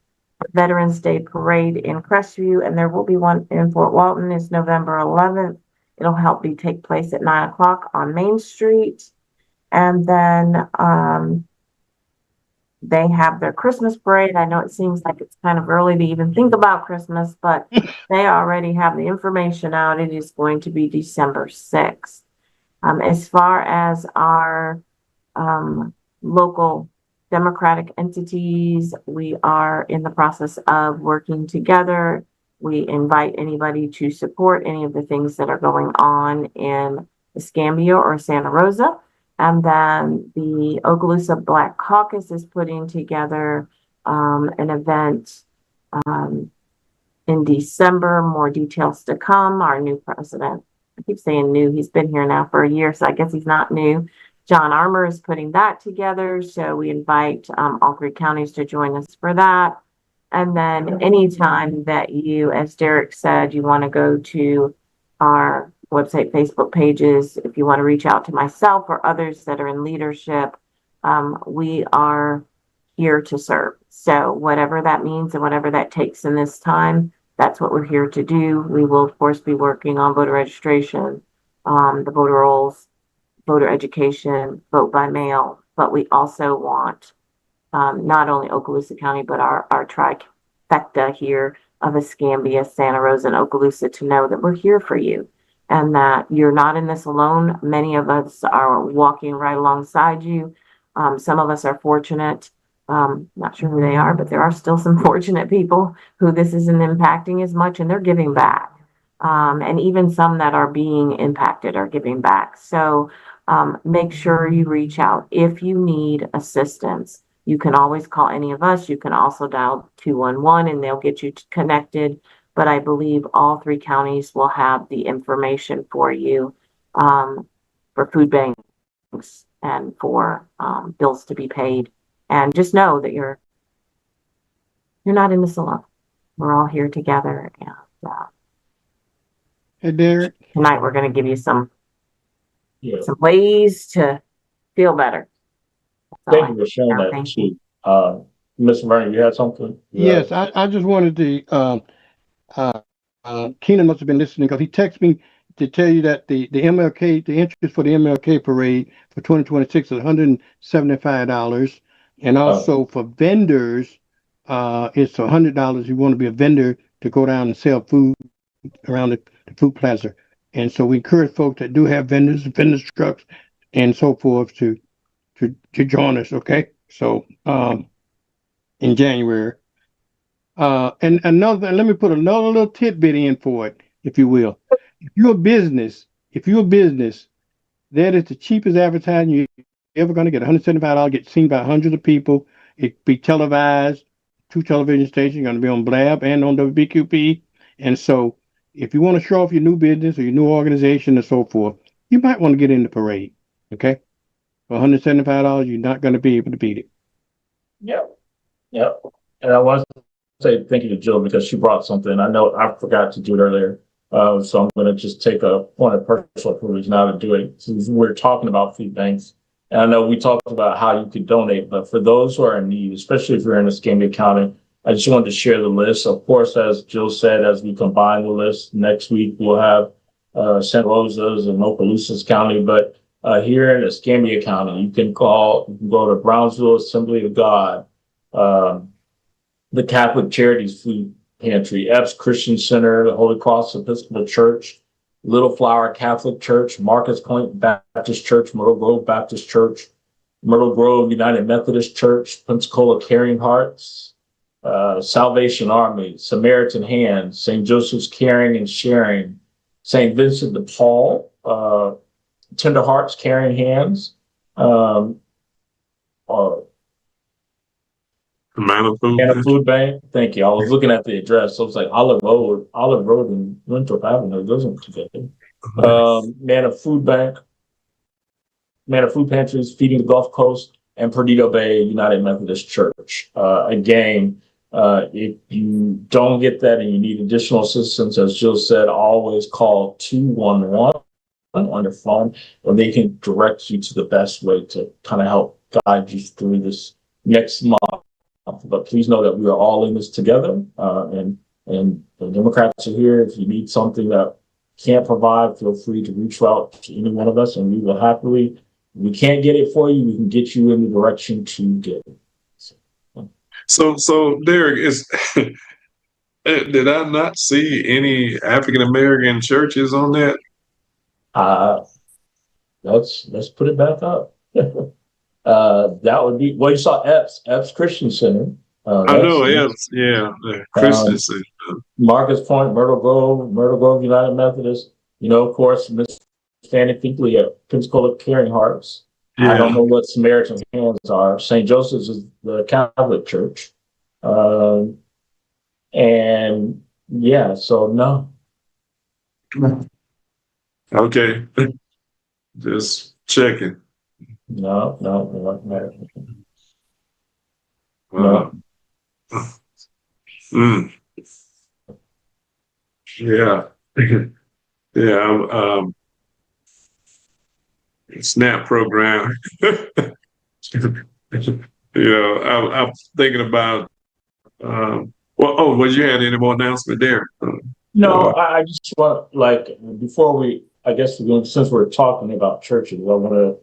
Veterans Day Parade in Crestview, and there will be one in Fort Walton. Is November 11th. It'll take place at 9 o'clock on Main Street. And then they have their Christmas parade. I know it seems like it's kind of early to even think about Christmas, but they already have the information out. It is going to be December 6th. As far as our local Democratic entities, we are in the process of working together. We invite anybody to support any of the things that are going on in Escambia or Santa Rosa. And then the Okaloosa Black Caucus is putting together an event in December. More details to come. Our new president, I keep saying new, he's been here now for a year, so I guess he's not new. John Armour is putting that together, so we invite all three counties to join us for that. And then anytime that you, as Derek said, you want to go to our website, Facebook pages, if you want to reach out to myself or others that are in leadership, we are here to serve. So whatever that means and whatever that takes in this time, that's what we're here to do. We will, of course, be working on voter registration, the voter rolls, voter education, vote by mail, but we also want not only Okaloosa County, but our trifecta here of Escambia, Santa Rosa, and Okaloosa to know that we're here for you and that you're not in this alone. Many of us are walking right alongside you. Some of us are fortunate. Not sure who they are, but there are still some fortunate people who this isn't impacting as much, and they're giving back. And even some that are being impacted are giving back. So make sure you reach out if you need assistance. You can always call any of us. You can also dial 211 and they'll get you connected. But I believe all three counties will have the information for you for food banks and for bills to be paid. And just know that you're not in this alone. We're all here together. And Hey, Derek. tonight we're going to give you some Yeah. ways to feel better. Thank you for sharing that too. Ms. Vernon, you had something? Yes, I just wanted to, Keenan must have been listening because he texted me to tell you that the MLK, the interest for the MLK parade for 2026 is $175. And also for vendors, it's $100. You want to be a vendor to go down and sell food around the food plaza. And so we encourage folks that do have vendors trucks and so forth to join us, okay? So in January. And another, let me put another little tidbit in for it, if you will. If you're a business, that is the cheapest advertising you're ever going to get. $175, get seen by hundreds of people. It be televised, 2 television stations, going to be on Blab and on WBQP. And so if you want to show off your new business or your new organization and so forth, you might want to get in the parade, okay? For $175, you're not going to be able to beat it. Yep. And I want to say thank you to Jill because she brought something. I know I forgot to do it earlier. So I'm going to just take a point of personal privilege now to do it. Since we're talking about food banks. And I know we talked about how you could donate, but for those who are in need, especially if you're in Escambia County, I just wanted to share the list. Of course, as Jill said, as we combine the list, next week we'll have Santa Rosa's and Okaloosa's County, but here in Escambia County, you can go to Brownsville Assembly of God, the Catholic Charities Food Pantry, Epps Christian Center, the Holy Cross Episcopal Church, Little Flower Catholic Church, Marcus Point Baptist Church, Myrtle Grove Baptist Church, Myrtle Grove United Methodist Church, Pensacola Caring Hearts, Salvation Army, Samaritan Hands, St. Joseph's Caring and Sharing, St. Vincent de Paul, Tender Hearts Caring Hands, Manna Food Bank. Thank you. I was looking at the address, so it's like Olive Road and Winthrop Avenue. Those aren't together. Manna Food Bank, Manna Food Pantries, Feeding the Gulf Coast, and Perdido Bay United Methodist Church. Again, if you don't get that and you need additional assistance, as Jill said, always call 211 on your phone, and they can direct you to the best way to kind of help guide you through this next month. But please know that we are all in this together, and the Democrats are here. If you need something that can't provide, feel free to reach out to any one of us, and we will happily. If we can't get it for you, we can get you in the direction to get it. So Derek, did I not see any African American churches on that? Let's put it back up. That would be, well, you saw Epps Christian Center. I know Epps, the Christian Center. Marcus Point, Myrtle Grove United Methodist. Of course, Miss Fanny Finkley at Pensacola Caring Hearts. I don't know what Samaritan Hands are. St. Joseph's is the Catholic Church. And yeah, so no. Okay. Just checking. No, no, no, no, Uh, no. mm, yeah. Yeah. SNAP program. I'm thinking about, well, oh, was you had any more announcement there? No, I just want, like, before we, I guess, since we're talking about churches, I want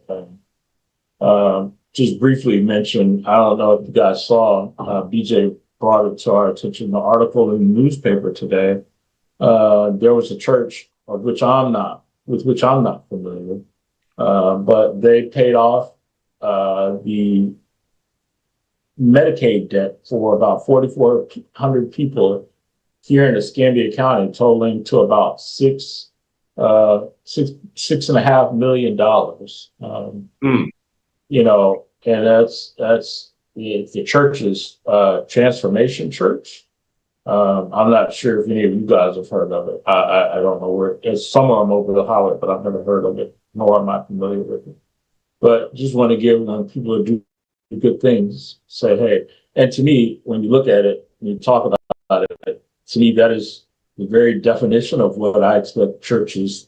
to just briefly mention, I don't know if you guys saw, BJ brought it to our attention, the article in the newspaper today. There was a church with which I'm not familiar, but they paid off the Medicaid debt for about 4,400 people here in Escambia County, totaling to about $6.5 million. Mm, You know, and that's the church's Transformation Church. I'm not sure if any of you guys have heard of it. I don't know where it's somewhere over the highway, but I've never heard of it, nor am I familiar with it. But just want to give people who do good things, say, hey. And to me, when you look at it, when you talk about it, to me, that is the very definition of what I expect churches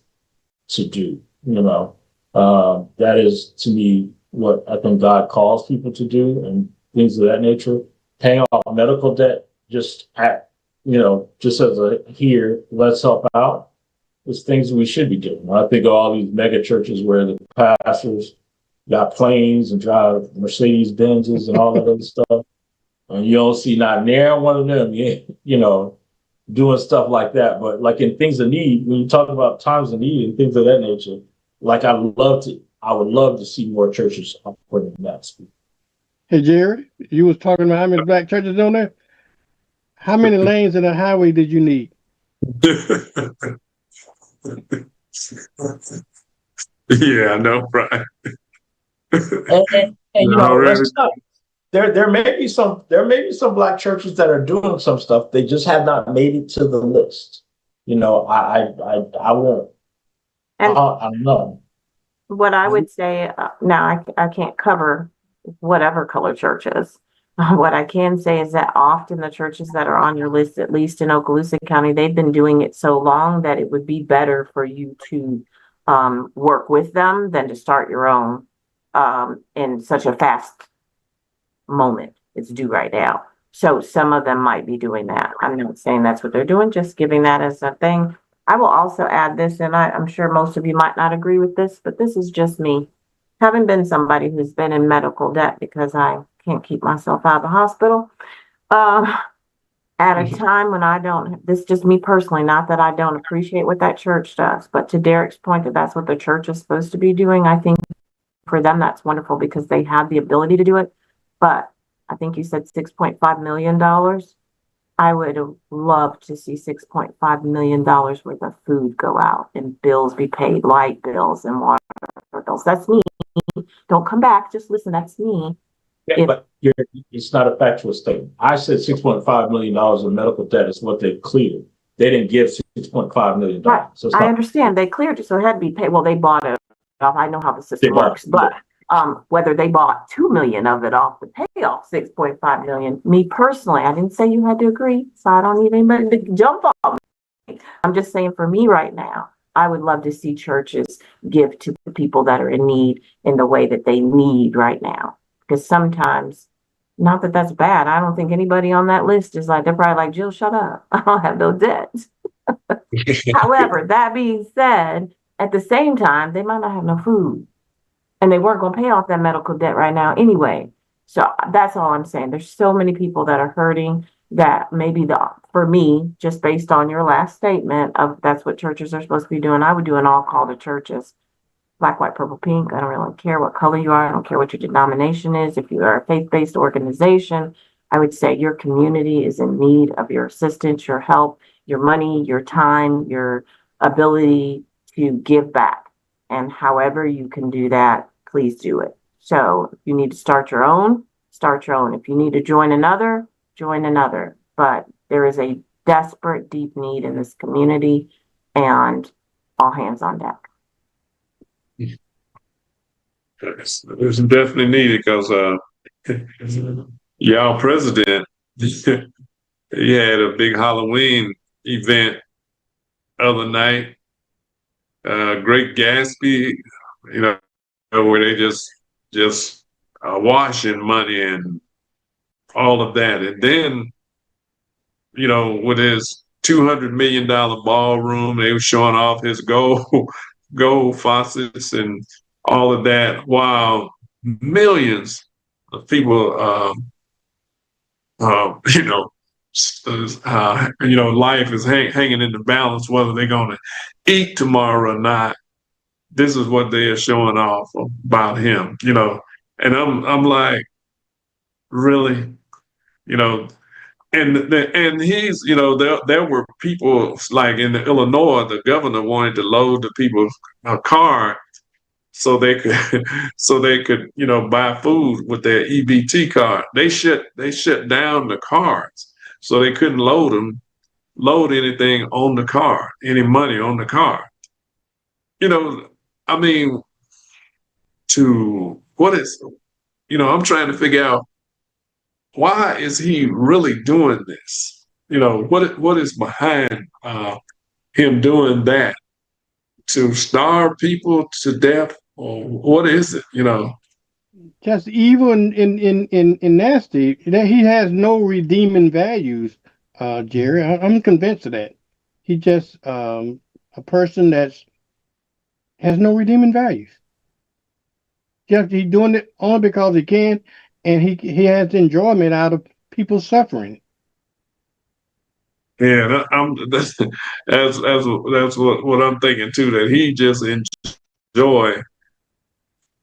to do. That is to me what I think God calls people to do, and things of that nature. Paying off medical debt, just as a here, let's help out. It's things we should be doing. I think of all these mega churches where the pastors got planes and drive Mercedes Benzes and all that other stuff. And you don't see not near one of them, doing stuff like that. But like in things of need, when you talk about times of need and things of that nature, like I would love to see more churches operating in that speed. Hey, Jerry, you was talking about how many black churches on there? How many lanes in the highway did you need? yeah, I know, right? And Already. let's not. There may be some black churches that are doing some stuff. They just have not made it to the list. I won't. And I don't know. what I would say, now I can't cover whatever color churches. What I can say is that often the churches that are on your list, at least in Okaloosa County, they've been doing it so long that it would be better for you to work with them than to start your own in such a fast moment. It's due right now. So some of them might be doing that. I'm not saying that's what they're doing, just giving that as a thing. I will also add this, and I'm sure most of you might not agree with this, but this is just me. Having been somebody who's been in medical debt because I can't keep myself out of the hospital, at a time when I don't, this is just me personally, not that I don't appreciate what that church does, but to Derek's point that that's what the church is supposed to be doing, I think for them that's wonderful because they have the ability to do it. But I think you said $6.5 million. I would have loved to see $6.5 million worth of food go out and bills be paid, light bills and water bills. That's me. Don't come back. Just listen. That's me. Yeah, but it's not a factual statement. I said $6.5 million in medical debt is what they cleared. They didn't give $6.5 million. Right. So I understand they cleared it, so it had to be paid. Well, they bought it off. I know how the system bought works, but whether they bought 2 million of it off to pay off 6.5 million, me personally, I didn't say you had to agree, so I don't need anybody to jump on me. I'm just saying for me right now, I would love to see churches give to the people that are in need in the way that they need right now. Because sometimes, not that that's bad, I don't think anybody on that list is like, they're probably like, Jill, shut up. I don't have no debt. However, that being said, at the same time, they might not have no food and they weren't going to pay off that medical debt right now anyway. So that's all I'm saying. There's so many people that are hurting that maybe for me, just based on your last statement of that's what churches are supposed to be doing, I would do an all call to churches, black, white, purple, pink. I don't really care what color you are. I don't care what your denomination is. If you are a faith-based organization, I would say your community is in need of your assistance, your help, your money, your time, your ability to give back. And however you can do that, please do it. So if you need to start your own, start your own. If you need to join another, join another. But there is a desperate, deep need in this community, and all hands on deck. It's definitely needed because y'all president, he had a big Halloween event other night, Great Gatsby, you know, where they just washing money and all of that, and then with his $200 million ballroom, they were showing off his gold faucets and all of that, while millions of people, uh, you know, life is hanging in the balance whether they're going to eat tomorrow or not. This is what they are showing off about him, and I'm like, really, you know, and he's, there were people like in Illinois, the governor wanted to load the people's car so they could buy food with their EBT card. They shut down the cards so they couldn't load anything on the car, any money on the car. I mean, to what is, I'm trying to figure out, why is he really doing this? What is behind him doing that? To starve people to death, or what is it? Just evil and nasty. That he has no redeeming values, Jerry. I'm convinced of that. He just a person that's has no redeeming values. Just he's doing it only because he can, and he has enjoyment out of people suffering. Yeah, that's what I'm thinking too. That he just enjoy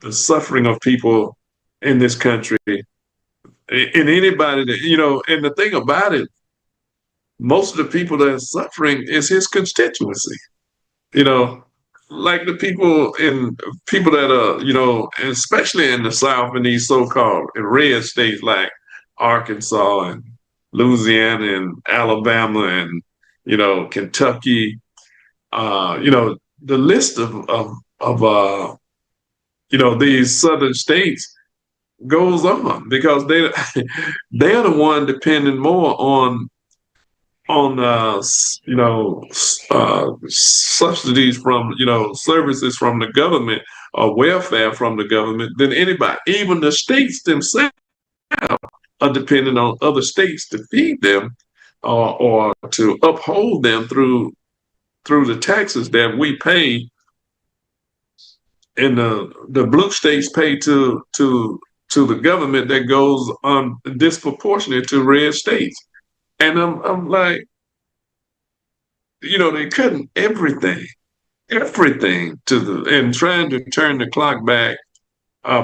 the suffering of people in this country, and anybody that And the thing about it, most of the people that are suffering is his constituency. You know, like the people that are especially in the South, in these so-called red states like Arkansas and Louisiana and Alabama and Kentucky. The list of these southern states goes on because they're the one depending more on subsidies from services from the government or welfare from the government than anybody. Even the states themselves are dependent on other states to feed them or to uphold them through the taxes that we pay, and the blue states pay to the government that goes disproportionate to red states. And I'm like, they cutting everything and trying to turn the clock back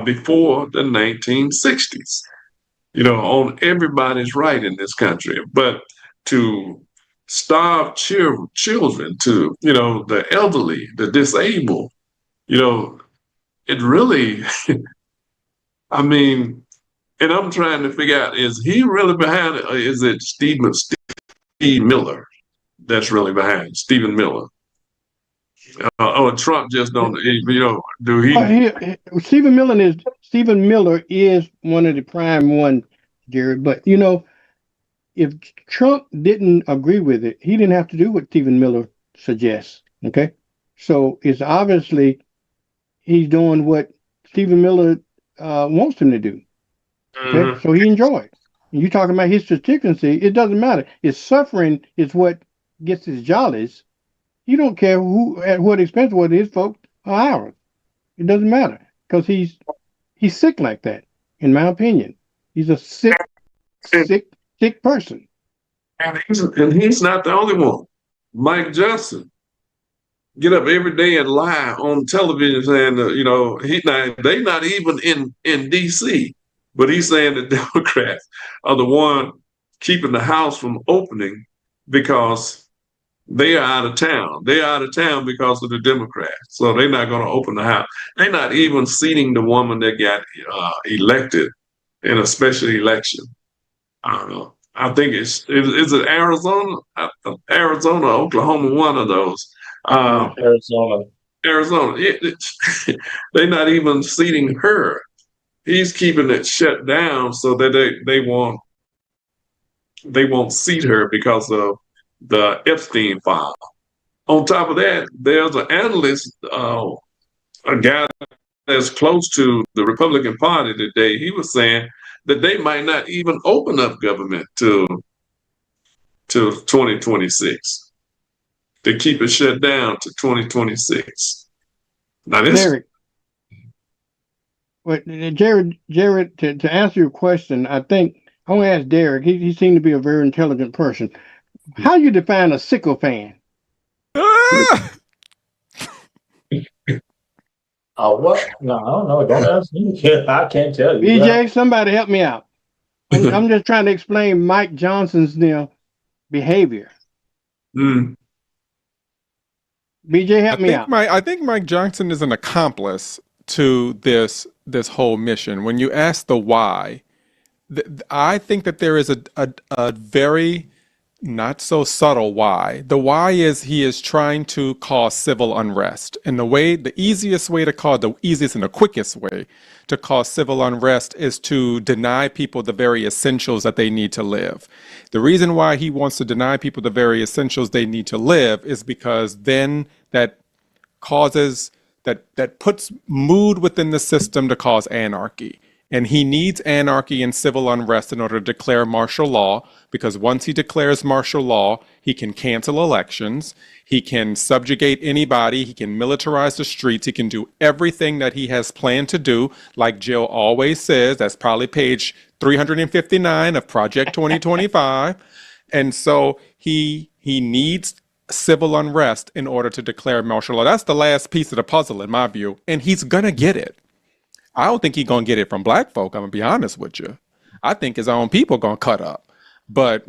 before the 1960s, on everybody's right in this country. But to starve children, to, the elderly, the disabled, it really, I mean, and I'm trying to figure out, is he really behind it, or is it Steve Miller that's really behind it? Stephen Miller. Trump just don't, do he? Stephen Miller is one of the prime ones, Jared. But if Trump didn't agree with it, he didn't have to do what Stephen Miller suggests. Okay, so it's obviously he's doing what Stephen Miller wants him to do. Okay, Mhm. so he enjoys. You talking about his constituency? It doesn't matter. His suffering is what gets his jollies. He don't care who at what expense, whether his folks or ours. It doesn't matter because he's sick like that. In my opinion, he's a sick person. And he's not the only one. Mike Johnson get up every day and lie on television saying that, they not even in DC, but he's saying the Democrats are the one keeping the House from opening because they are out of town. They're out of town because of the Democrats. So they're not going to open the House. They're not even seating the woman that got elected in a special election. I don't know. I think is it Arizona, Arizona, Oklahoma, one of those. Arizona. Arizona. They're not even seating her. He's keeping it shut down so that they won't seat her because of the Epstein file. On top of that, there's an analyst, a guy that's close to the Republican Party today. He was saying that they might not even open up government to 2026. To keep it shut down to 2026. Now this Derek, well, Jared, to answer your question, I think I want to ask Derek. He seemed to be a very intelligent person. How you define a sycophant? Ah! What? No, I don't know. Don't ask me. I can't tell you. BJ, somebody help me out. I'm just trying to explain Mike Johnson's behavior. Mm. BJ, help me out. I think Mike Johnson is an accomplice to this whole mission. When you ask the why, I think that there is a very not so subtle why. The why is he is trying to cause civil unrest. And the easiest and the quickest way to cause civil unrest is to deny people the very essentials that they need to live. The reason why he wants to deny people the very essentials they need to live is because then that puts mood within the system to cause anarchy. And he needs anarchy and civil unrest in order to declare martial law, because once he declares martial law, he can cancel elections, he can subjugate anybody, he can militarize the streets, he can do everything that he has planned to do. Like Jill always says, that's probably page 359 of Project 2025. And so he needs civil unrest in order to declare martial law. That's the last piece of the puzzle in my view, and he's gonna get it. I don't think he's gonna get it from black folk. I'm gonna be honest with you. I think his own people gonna cut up, but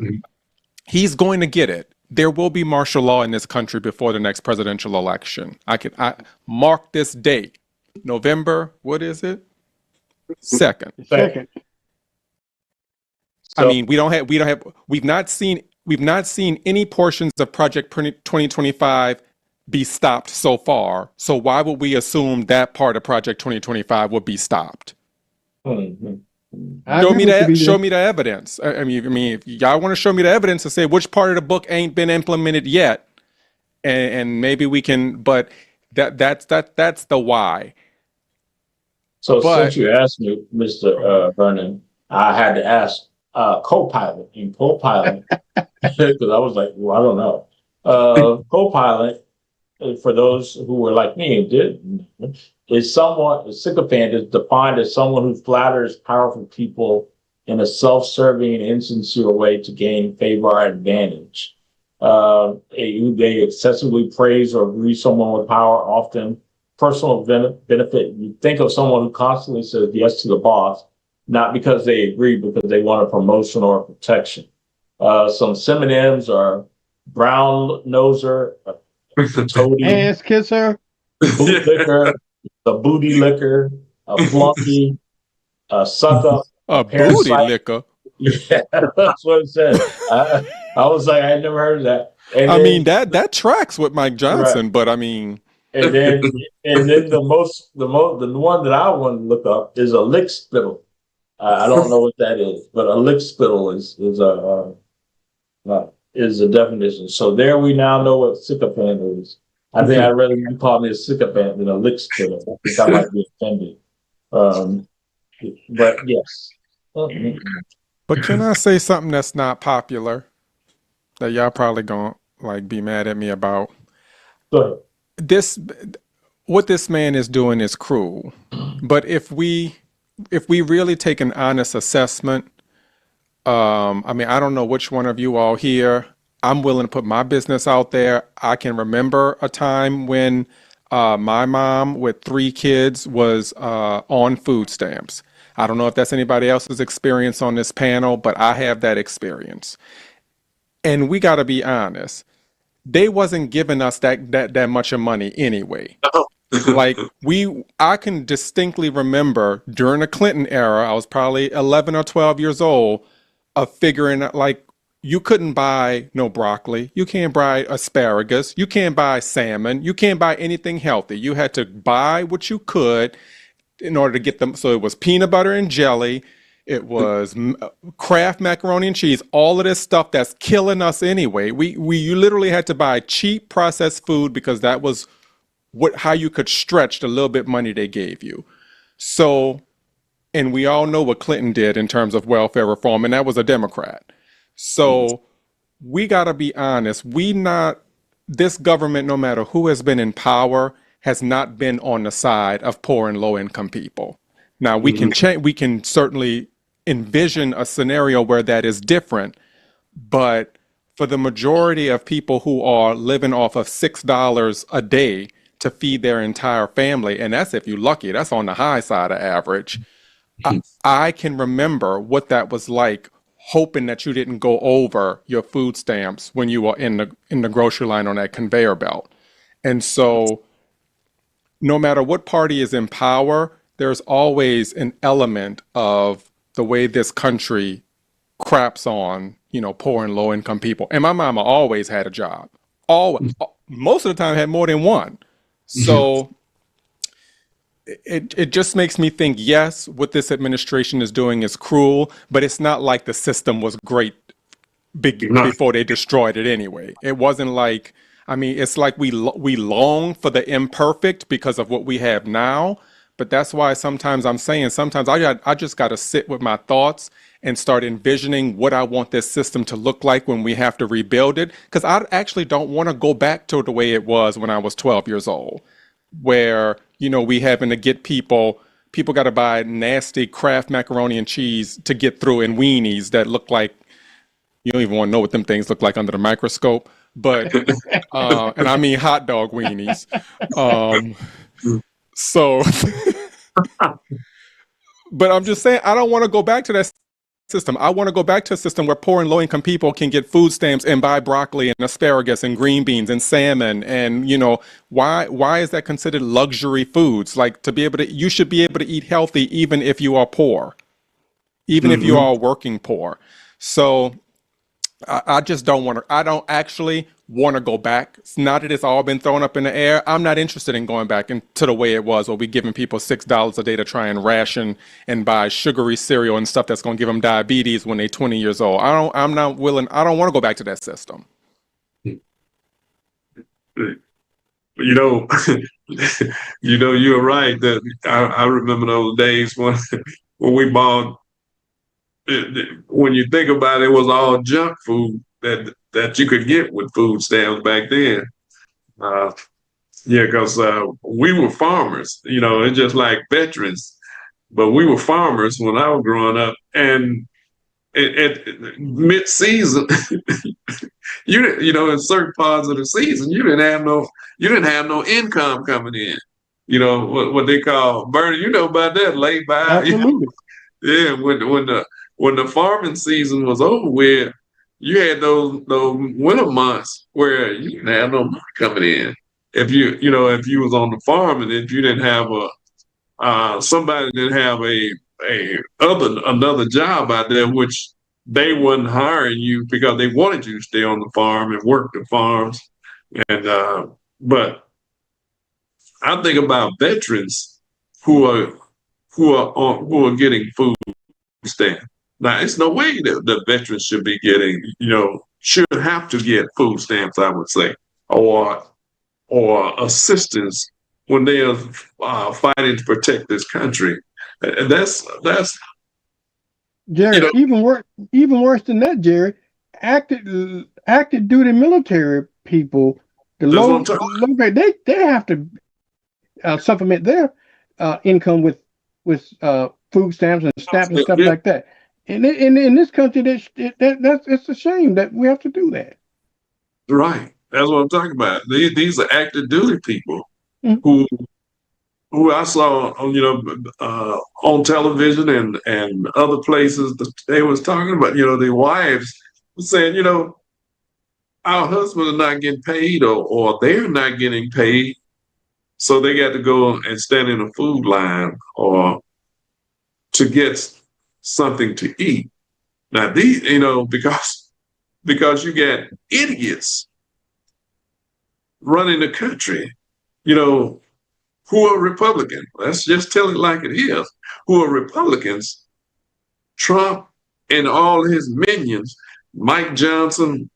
he's going to get it. There will be martial law in this country before the next presidential election. I mark this date, November. What is it? 2nd. Second. So, I mean, we've not seen any portions of Project 2025 be stopped so far. So why would we assume that part of Project 2025 would be stopped? mhm. Show me the evidence. I mean, if y'all want to show me the evidence to say which part of the book ain't been implemented yet, and maybe we can. But that's the why. So But- since you asked me, Mr. Vernon, I had to ask Copilot and Copilot because I was like, well, I don't know. Copilot, for those who were like me and didn't, a sycophant is defined as someone who flatters powerful people in a self-serving and insincere way to gain favor or advantage. They excessively praise or agree someone with power, often personal benefit. You think of someone who constantly says yes to the boss, not because they agree, because they want a promotion or protection. Some synonyms are brown noser, toady, Ass kisser. boot licker, the booty licker, a flunky, a suck up, A booty parasite. liquor. Yeah, that's what it said. I was like, I had never heard of that. And I then, mean that tracks with Mike Johnson, but I mean, and then the one that I want to look up is a lick spittle. I don't know what that is, but a lick spittle is a definition. So there we now know what sycophant is. I think I'd rather you call me a sycophant than a lick spittle. I think I might be offended. But yes. but can I say something that's not popular that y'all probably gonna like be mad at me about? Go ahead. What this man is doing is cruel. But if we really take an honest assessment, I mean, I don't know which one of you all here. I'm willing to put my business out there. I can remember a time when my mom with 3 kids was on food stamps. I don't know if that's anybody else's experience on this panel, but I have that experience. And we got to be honest. They wasn't giving us that much of money anyway. Like I can distinctly remember during the Clinton era, I was probably 11 or 12 years old, of figuring out like you couldn't buy no broccoli. You can't buy asparagus. You can't buy salmon. You can't buy anything healthy. You had to buy what you could in order to get them. So it was peanut butter and jelly. It was Kraft macaroni and cheese. All of this stuff that's killing us anyway. You literally had to buy cheap processed food because that was how you could stretch the little bit money they gave you. So, and we all know what Clinton did in terms of welfare reform, and that was a Democrat. So we got to be honest. This government, no matter who has been in power, has not been on the side of poor and low income people. Now we can change. We can certainly envision a scenario where that is different, but for the majority of people who are living off of $6 a day to feed their entire family, and that's if you're lucky, that's on the high side of average. I can remember what that was like, hoping that you didn't go over your food stamps when you were in the grocery line on that conveyor belt. And so no matter what party is in power, there's always an element of the way this country craps on, poor and low income people. And my mama always had a job. Most of the time had more than one. So it just makes me think, yes, what this administration is doing is cruel, but it's not like the system was great before they destroyed it anyway. It wasn't like, it's like we long for the imperfect because of what we have now. But that's why sometimes I just got to sit with my thoughts and start envisioning what I want this system to look like when we have to rebuild it. Because I actually don't want to go back to the way it was when I was 12 years old, where, we having to get people got to buy nasty Kraft macaroni and cheese to get through, and weenies that look like, you don't even want to know what them things look like under the microscope. But, and I mean hot dog weenies. So, but I'm just saying, I don't want to go back to that system. I want to go back to a system where poor and low income people can get food stamps and buy broccoli and asparagus and green beans and salmon. And, why is that considered luxury foods? Like, you should be able to eat healthy even if you are poor, even if you are working poor. So I just I don't actually want to go back. Now that it's all been thrown up in the air, I'm not interested in going back to the way it was, where we giving people $6 a day to try and ration and buy sugary cereal and stuff that's going to give them diabetes when they're 20 years old. I don't want to go back to that system. You're right. That I remember those days when we bought. When you think about it, it was all junk food that you could get with food stamps back then. Because we were farmers, it's just like veterans, but we were farmers when I was growing up. And at mid-season, in certain parts of the season, you didn't have no income coming in. What they call Bernie, about that, lay by. Absolutely. Yeah, when the farming season was over with, you had those winter months where you didn't have no money coming in. If you was on the farm, and if you didn't have somebody didn't have another job out there, which they wasn't hiring you because they wanted you to stay on the farm and work the farms. And but I think about veterans who are getting food stamps. Now, it's no way that the veterans should be getting, should have to get food stamps, I would say, or assistance when they are fighting to protect this country. And that's Jerry, even worse than that, Jerry, active duty military people, the low grade, they have to supplement their income with food stamps and snaps and stuff like that. And in this country, it's a shame that we have to do that. Right. That's what I'm talking about. These are active duty people who I saw, on television and other places that they was talking about, their wives saying, our husbands are not getting paid or they're not getting paid. So they got to go and stand in a food line or to get something to eat. Now these, because because you get idiots running the country, you know, who are Republican. Let's just tell it like it is. Who are Republicans? Trump and all his minions, Mike Johnson,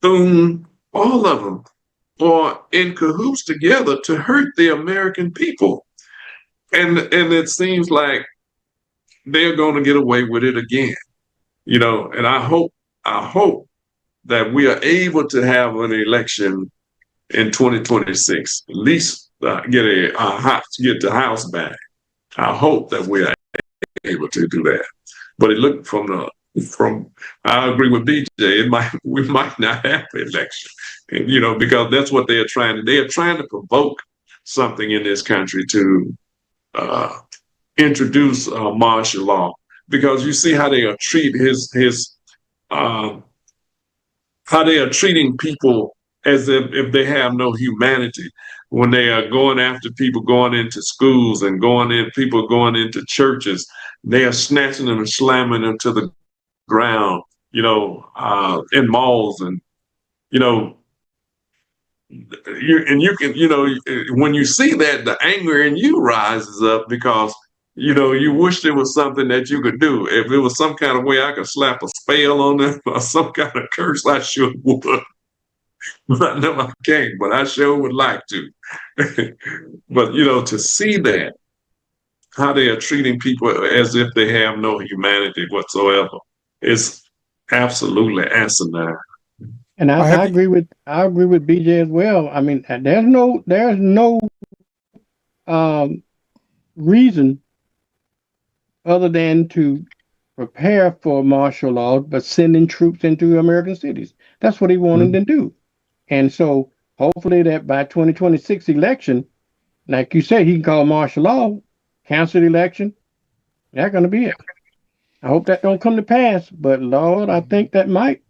Thune, all of them are in cahoots together to hurt the American people. And it seems like they're going to get away with it again, you know. And I hope that we are able to have an election in 2026, at least get the House back. I hope that we are able to do that. But it looked from I agree with BJ. We might not have the election, and, you know, because that's what they are trying to. They are trying to provoke something in this country to introduce martial law, because you see how they are uh, how they are treating people as if they have no humanity, when they are going after people going into schools and people going into churches. They are snatching them and slamming them to the ground, you know, in malls. And, you know, you can, you know, when you see that, the anger in you rises up, because, you know, you wish there was something that you could do. If there was some kind of way I could slap a spell on them or some kind of curse, I sure would. But no, I can't, but I sure would like to. But, you know, to see that, how they are treating people as if they have no humanity whatsoever, is absolutely asinine. And I agree with BJ as well. I mean, there's no reason other than to prepare for martial law, but sending troops into American cities. That's what he wanted to do. And so hopefully that by 2026 election, like you said, he can call martial law, cancel the election. That's going to be it. I hope that don't come to pass, but Lord, I think that might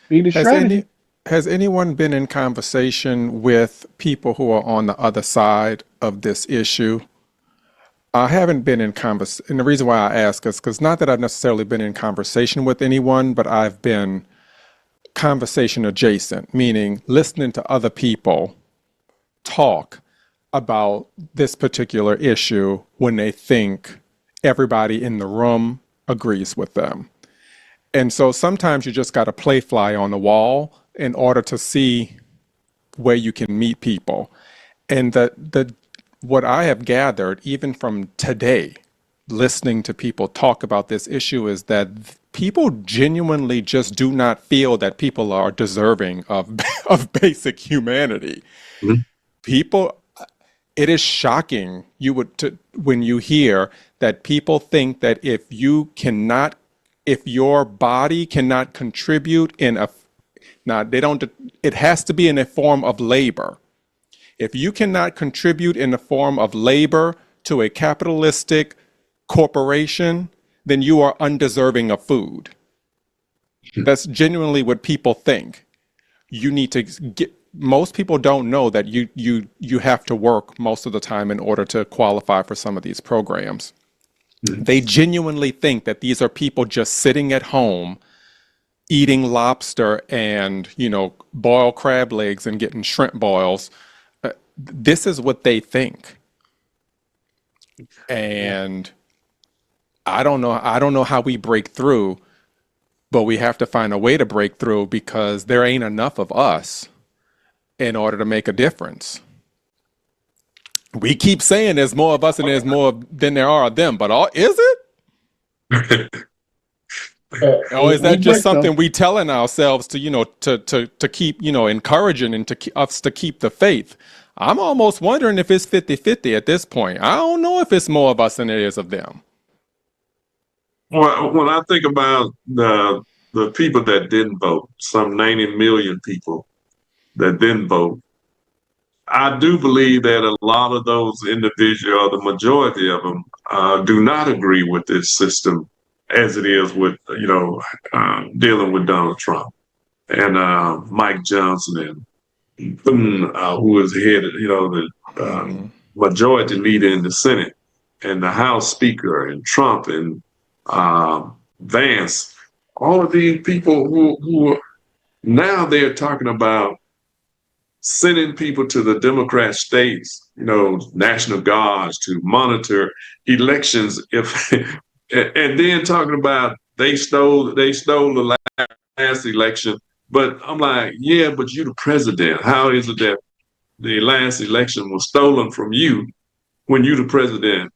be the strategy. Has anyone been in conversation with people who are on the other side of this issue? I haven't been in conversation, and the reason why I ask is because not that I've necessarily been in conversation with anyone, but I've been conversation adjacent, meaning listening to other people talk about this particular issue when they think everybody in the room agrees with them. And so sometimes you just got to play fly on the wall in order to see where you can meet people. And what I have gathered, even from today, listening to people talk about this issue, is that people genuinely just do not feel that people are deserving of basic humanity. Mm-hmm. People, it is shocking when you hear that people think that if your body cannot contribute it has to be in a form of labor. If you cannot contribute in the form of labor to a capitalistic corporation, then you are undeserving of food. That's genuinely what people think. You need to most people don't know that you have to work most of the time in order to qualify for some of these programs. They genuinely think that these are people just sitting at home eating lobster and, you know, boiled crab legs and getting shrimp boils. This is what they think. And I don't know how we break through, but we have to find a way to break through, because there ain't enough of us in order to make a difference. We keep saying there's more of us and there's more than there are of them, but is it? Or is that just something we telling ourselves to, you know, to keep, you know, encouraging and us to keep the faith? I'm almost wondering if it's 50-50 at this point. I don't know if it's more of us than it is of them. Well, when I think about the people that didn't vote, some 90 million people that didn't vote, I do believe that a lot of those individuals, or the majority of them, do not agree with this system as it is with, you know, dealing with Donald Trump and Mike Johnson and who is head, you know, the majority leader in the Senate and the House Speaker, and Trump and Vance. All of these people who Now they're talking about sending people to the Democrat states, National Guards to monitor elections. If and then talking about they stole the last election. But I'm like, yeah, but you're the president. How is it that the last election was stolen from you when you're the president?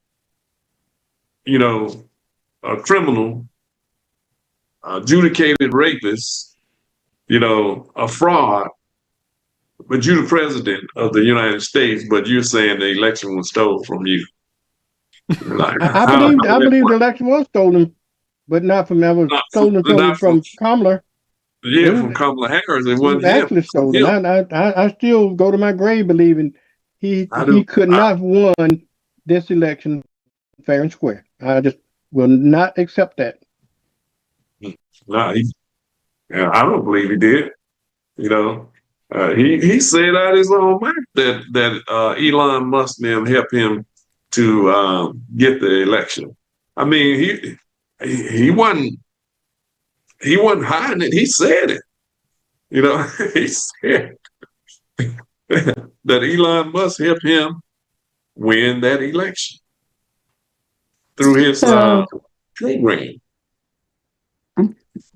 A criminal, adjudicated rapist, a fraud, but you're the president of the United States, but you're saying the election was stolen from you. Like, I believe the election was stolen, but not from that was stolen from Kamala. From Kamala Harris. It It wasn't was actually stolen. I still go to my grave believing he could not have won this election fair and square. I just will not accept that. No, I don't believe he did. He said out his own mouth that Elon Musk and them helped him to get the election. I mean, he wasn't hiding it. He said it. He said that Elon Musk helped him win that election through his program.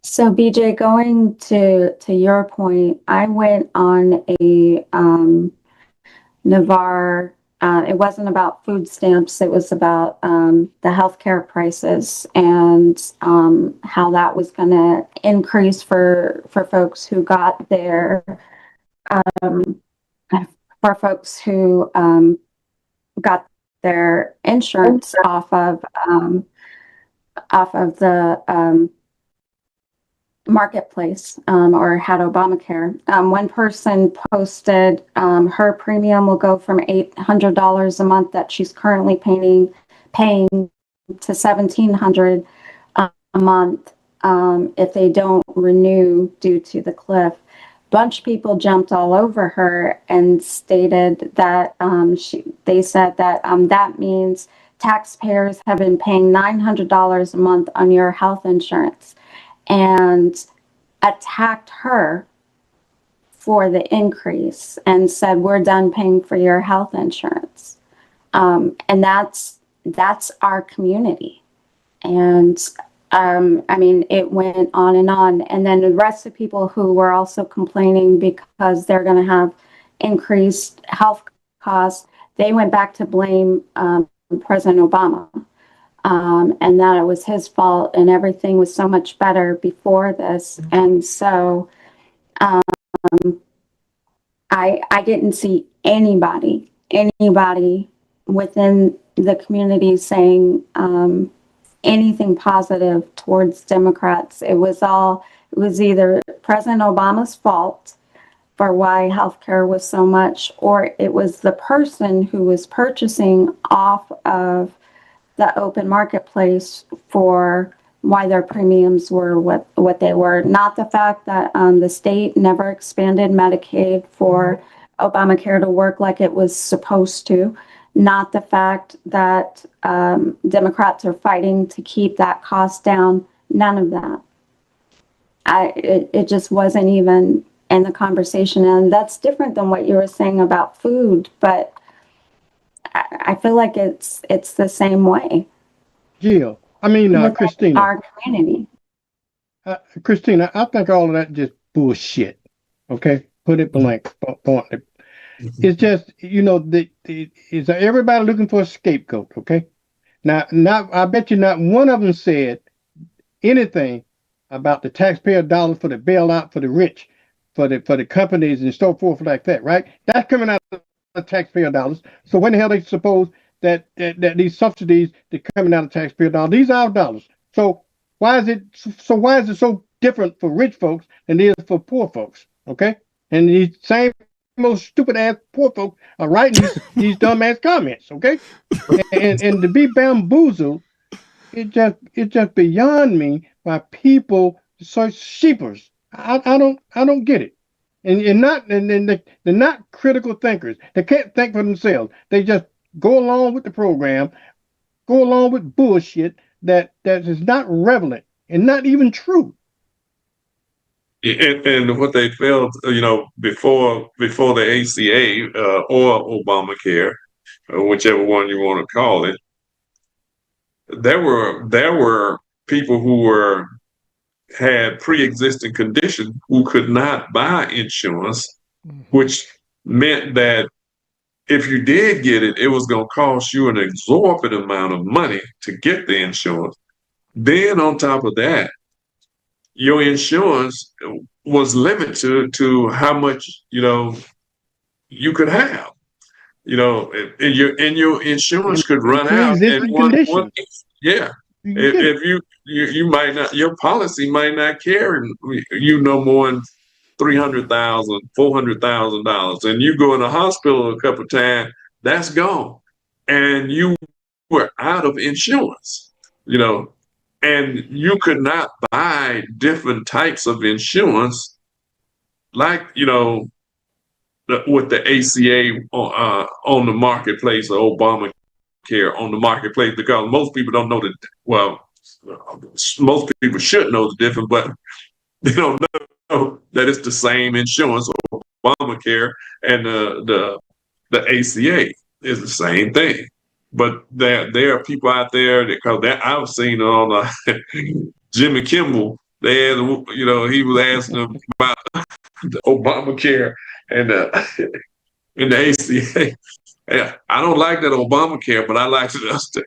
So BJ, going to your point, I went on a Navarre. It wasn't about food stamps. It was about the healthcare prices and how that was going to increase for folks who got um, their insurance off of the marketplace or had Obamacare. One person posted her premium will go from $800 a month that she's currently paying to $1,700 a month if they don't renew due to the cliff. Bunch of people jumped all over her and stated that they said that that means taxpayers have been paying $900 a month on your health insurance, and attacked her for the increase and said, we're done paying for your health insurance. And that's our community. And I mean, it went on. And then the rest of people who were also complaining because they're going to have increased health costs, they went back to blame President Obama. And that it was his fault and everything was so much better before this. And so I didn't see anybody within the community saying anything positive towards Democrats. It was either President Obama's fault for why healthcare was so much, or it was the person who was purchasing off of the open marketplace for why their premiums were what they were. Not the fact that the state never expanded Medicaid for Obamacare to work like it was supposed to. Not the fact that Democrats are fighting to keep that cost down. None of that. It just wasn't even in the conversation. And that's different than what you were saying about food, but I feel like it's the same way. Jill, Christina. Our community. Christina, I think all of that just bullshit. Okay, put it bluntly. It's just is everybody looking for a scapegoat? Okay, now I bet you not one of them said anything about the taxpayer dollars for the bailout for the rich, for the companies and so forth like that. Right? That's coming out of the taxpayer dollars. So when the hell they suppose that these subsidies that coming out of taxpayer dollars, these are our dollars. So why is it so different for rich folks than it is for poor folks? Okay, and these same most stupid ass poor folks are writing these dumb ass comments. Okay, and to be bamboozled, it's just beyond me why people such sheepers. I don't get it. And they're not critical thinkers. They can't think for themselves. They just go along with the program, go along with bullshit that is not relevant and not even true. and what they felt, before the ACA or Obamacare, whichever one you want to call it, there were people who had pre-existing conditions who could not buy insurance, which meant that if you did get it, it was going to cost you an exorbitant amount of money to get the insurance. Then on top of that, your insurance was limited to how much, you could have. And your insurance could run out at Pre-existing one. condition. Yeah. You can get it. If you might not, your policy might not carry no more than $300,000, $400,000, and you go in the hospital a couple of times, that's gone, and you were out of insurance. And you could not buy different types of insurance, like with the ACA on the marketplace, or Obamacare on the marketplace, because most people don't know that. Well, most people should know the difference, but they don't know that it's the same insurance. Obamacare and the ACA is the same thing. But there are people out there because I've seen it on Jimmy Kimmel. They had, he was asking them about the Obamacare and and the ACA. Yeah, I don't like that Obamacare, but I like the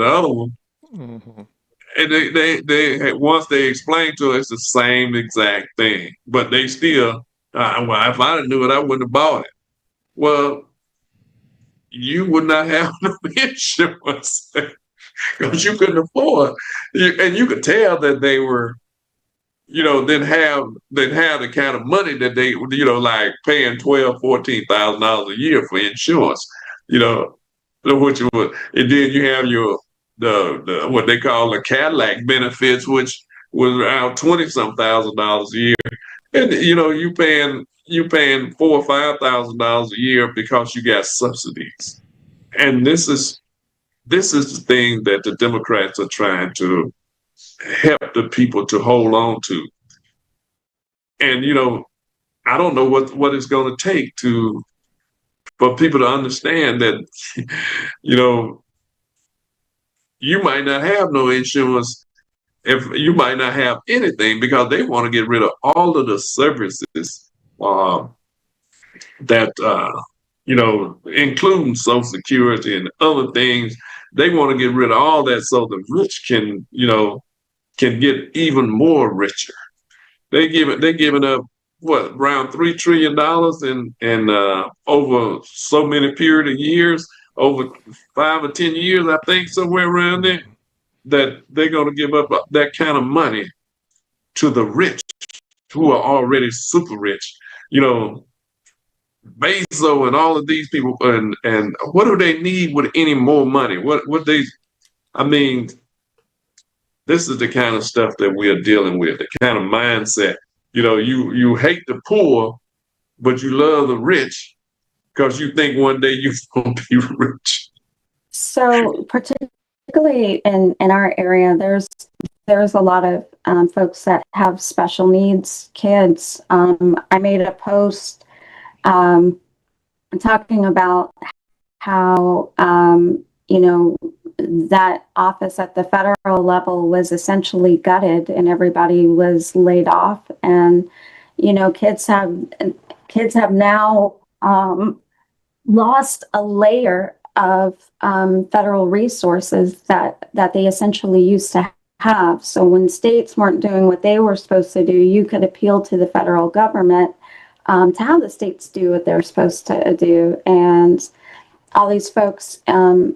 other one. Mm-hmm. And they once they explained to us the same exact thing, but they still, well, if I knew it, I wouldn't have bought it. Well, you would not have no insurance because you couldn't afford. And you could tell that they were, didn't have the kind of money that they, like paying $12,000-$14,000 a year for insurance. Which would, and then you have the what they call the Cadillac benefits, which was around 20-some thousand dollars a year, and you paying $4,000 or $5,000 a year because you got subsidies. And this is the thing that the Democrats are trying to help the people to hold on to. And I don't know what it's going to take for people to understand that you might not have no insurance, if you might not have anything, because they want to get rid of all of the services that including Social Security and other things. They want to get rid of all that so the rich can get even more richer. They're giving up what, around $3 trillion in over so many period of years, over 5 or 10 years, I think, somewhere around there, that they're going to give up that kind of money to the rich who are already super rich. Bezos and all of these people, and what do they need with any more money? I mean, this is the kind of stuff that we are dealing with, the kind of mindset. You hate the poor, but you love the rich because you think one day you're going to be rich. So particularly in our area, there's a lot of folks that have special needs kids. I made a post talking about how that office at the federal level was essentially gutted and everybody was laid off, and kids have now lost a layer of federal resources that they essentially used to have. So when states weren't doing what they were supposed to do, you could appeal to the federal government to have the states do what they're supposed to do. And all these folks, and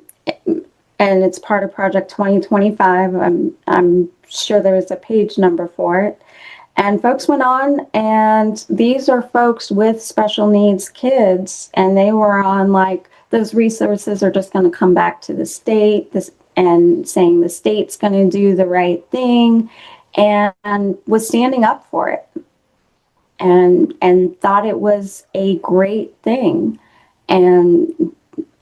it's part of Project 2025. I'm sure there's a page number for it. And folks went on, and these are folks with special needs kids, and they were on like, those resources are just going to come back to the state, and saying the state's going to do the right thing, and was standing up for it, and thought it was a great thing, and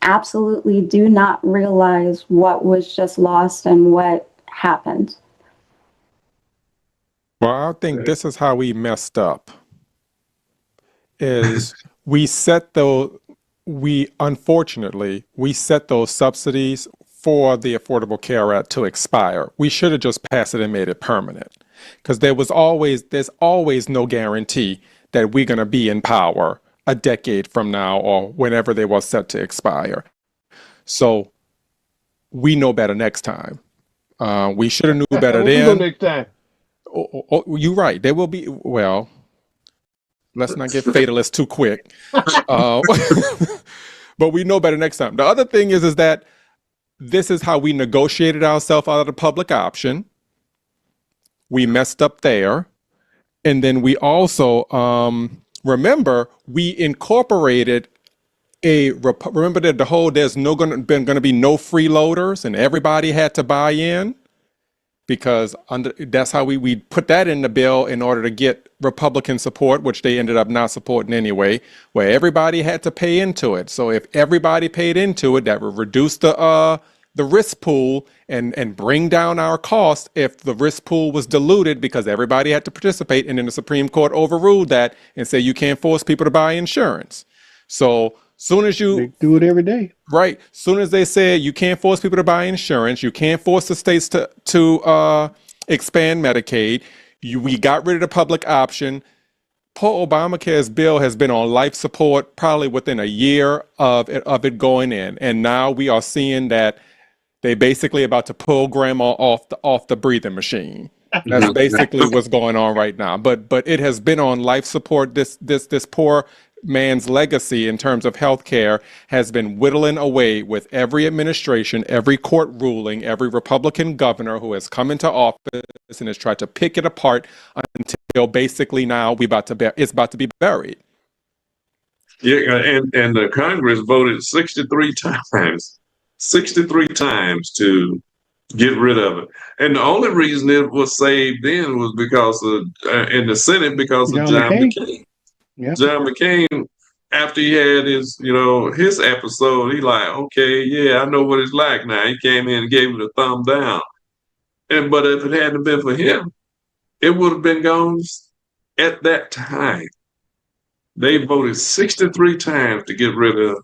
absolutely do not realize what was just lost and what happened. Well, I think this is how we messed up. Is unfortunately we set those subsidies for the Affordable Care Act to expire. We should have just passed it and made it permanent, because there's always no guarantee that we're going to be in power a decade from now or whenever they were set to expire. So we know better next time. We should have knew better What we gonna then. next time? You're right. There will be, well, let's not get fatalist too quick. Uh, but we know better next time. The other thing is that this is how we negotiated ourselves out of the public option. We messed up there. And then we also, remember, we incorporated remember that there's going to be no freeloaders and everybody had to buy in, because that's how we put that in the bill in order to get Republican support, which they ended up not supporting anyway, where everybody had to pay into it. So if everybody paid into it, that would reduce the risk pool and bring down our cost if the risk pool was diluted, because everybody had to participate. And then the Supreme Court overruled that and said you can't force people to buy insurance. So soon as They do it every day. right, soon as they said you can't force people to buy insurance, you can't force the states to expand Medicaid, we got rid of the public option. Poor Obamacare's bill has been on life support probably within a year of it going in, and now we are seeing that they basically about to pull grandma off the breathing machine. That's basically what's going on right now. But it has been on life support. This poor man's legacy in terms of health care has been whittling away with every administration, every court ruling, every Republican governor who has come into office and has tried to pick it apart until basically now it's about to be buried. Yeah, and the Congress voted 63 times to get rid of it. And the only reason it was saved then was because of, in the Senate, because of John McCain. Yeah. John McCain, after he had his episode, he like, okay, yeah, I know what it's like now. He came in and gave it a thumb down. But if it hadn't been for him, it would have been gone at that time. They voted 63 times to get rid of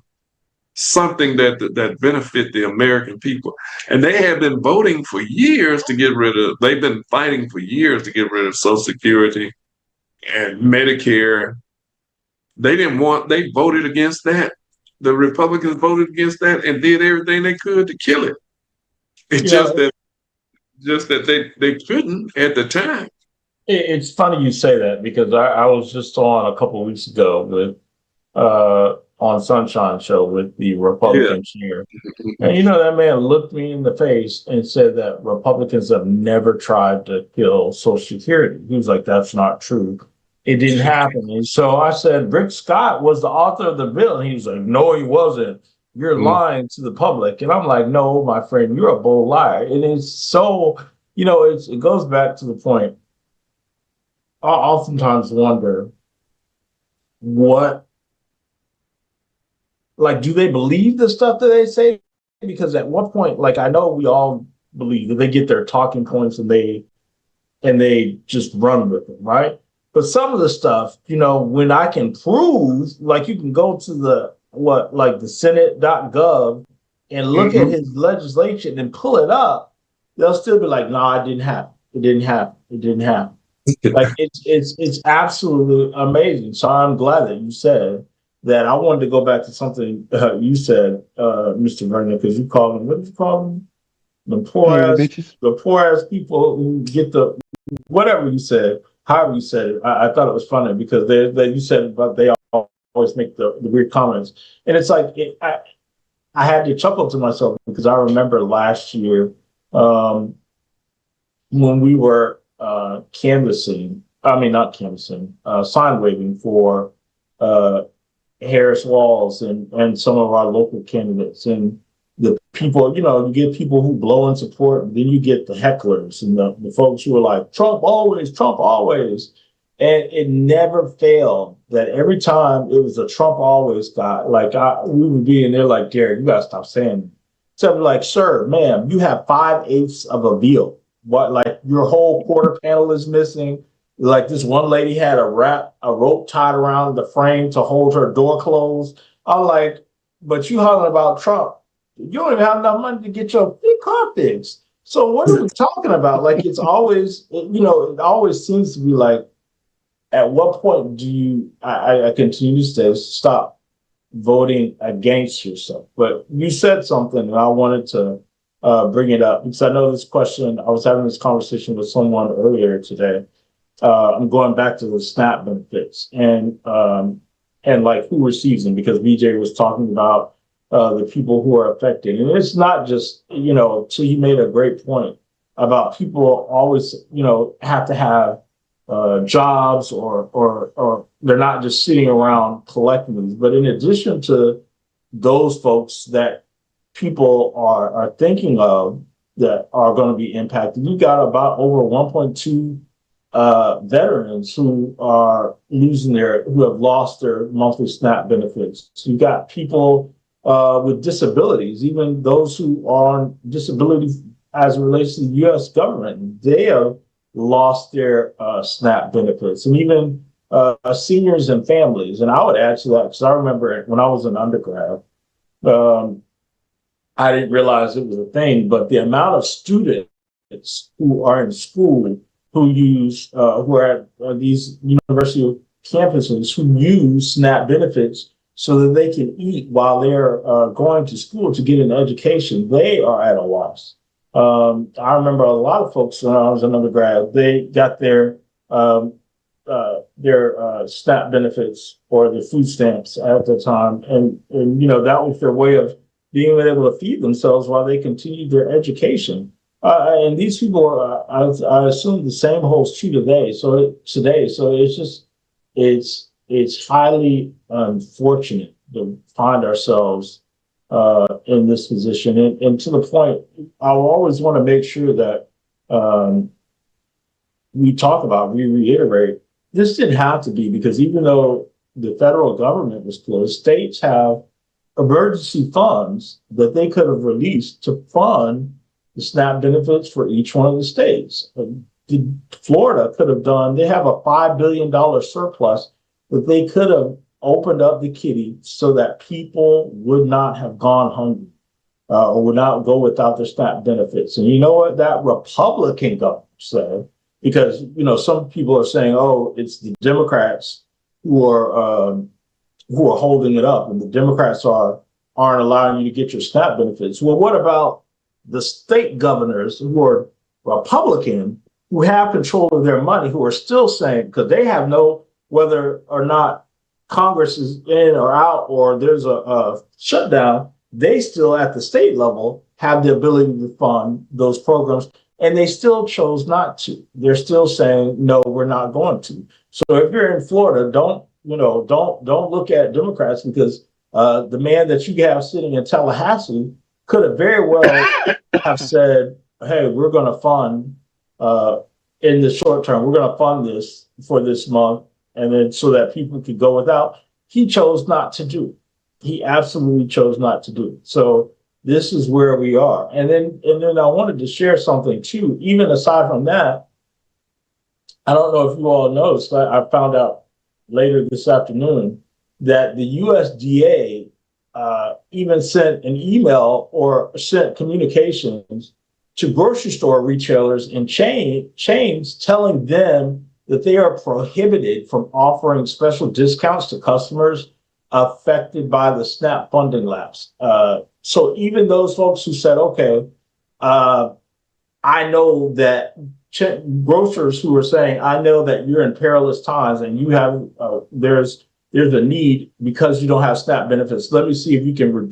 something that benefit the American people. And they have been voting for years they've been fighting for years to get rid of Social Security and Medicare. They voted against that. The Republicans voted against that and did everything they could to kill it. It's just that they couldn't at the time. It's funny you say that, because I was just on a couple of weeks ago with on Sunshine Show with the Republican chair. And that man looked me in the face and said that Republicans have never tried to kill Social Security. He was like, that's not true. It didn't happen. And so I said, Rick Scott was the author of the bill. And he was like, no, he wasn't. You're lying to the public. And I'm like, no, my friend, you're a bold liar. And it's so, it goes back to the point. I oftentimes wonder do they believe the stuff that they say? Because at one point, I know we all believe that they get their talking points and they just run with it, right? But some of the stuff, when I can prove, you can go to the Senate.gov and look at his legislation and pull it up, they'll still be like, no, it didn't happen. It didn't happen. It didn't happen. It's absolutely amazing. So I'm glad that you said that. I wanted to go back to something you said, Mr. Vernon, because you called them, what did you call them? The poor ass people who get the whatever you said, however you said it. I thought it was funny because you said about they always make the weird comments, and it's like I had to chuckle to myself because I remember last year when we were sign waving for Harris Walls and some of our local candidates, and the people, you get people who blow in support, and then you get the hecklers and the folks who are like, Trump always. And it never failed that every time it was a Trump always guy, we would be in there like, Gary, you gotta stop saying that. So I'm like, sir, ma'am, you have 5/8 of a veal. what, like your whole quarter panel is missing. Like this one lady had a rope tied around the frame to hold her door closed. I'm like, but you hollering about Trump. You don't even have enough money to get your car fixed. So what are we talking about? Like it's always, it always seems to be like, at what point do you, I continue to say, stop voting against yourself? But you said something and I wanted to bring it up because I know this question, I was having this conversation with someone earlier today. I'm going back to the SNAP benefits and like who receives them, because BJ was talking about the people who are affected. And it's not just, so he made a great point about people always, have to have jobs or they're not just sitting around collecting these. But in addition to those folks that people are thinking of that are going to be impacted, you got about over 1.2 veterans who are who have lost their monthly SNAP benefits. You got people with disabilities, even those who are on disability as it relates to the U.S. government. They have lost their SNAP benefits, and even seniors and families. And I would add to that, because I remember when I was an undergrad, I didn't realize it was a thing, but the amount of students who are in school who are at these university campuses who use SNAP benefits so that they can eat while they're going to school to get an education, they are at a loss. I remember a lot of folks when I was an undergrad, they got their SNAP benefits or the food stamps at the time, and that was their way of being able to feed themselves while they continued their education. And these people, I assume the same holds true today. So it's highly unfortunate to find ourselves in this position. And to the point, I will always want to make sure that we reiterate, this didn't have to be, because even though the federal government was closed, states have emergency funds that they could have released to fund the SNAP benefits for each one of the states. Florida could have they have a $5 billion surplus that they could have opened up the kitty so that people would not have gone hungry or would not go without their SNAP benefits. And you know what that Republican governor said? Because, some people are saying, oh, it's the Democrats who are holding it up, and the Democrats aren't allowing you to get your SNAP benefits. Well, what about the state governors who are Republican, who have control of their money, who are still saying, because they have whether or not Congress is in or out or there's a shutdown, they still at the state level have the ability to fund those programs, and they still chose not to. They're still saying, no, we're not going to. So if you're in Florida, don't look at Democrats, because the man that you have sitting in Tallahassee could have very well have said, hey, we're going to fund in the short term, we're going to fund this for this month, and then so that people could go without. He chose not to do it. He absolutely chose not to do it. So this is where we are. And then I wanted to share something too, even aside from that. I don't know if you all noticed, I found out later this afternoon that the USDA even sent an email or sent communications to grocery store retailers and chains telling them that they are prohibited from offering special discounts to customers affected by the SNAP funding lapse. So even those folks who said, okay, I know that grocers who are saying, I know that you're in perilous times and you have, there's a need because you don't have SNAP benefits. Let me see if you can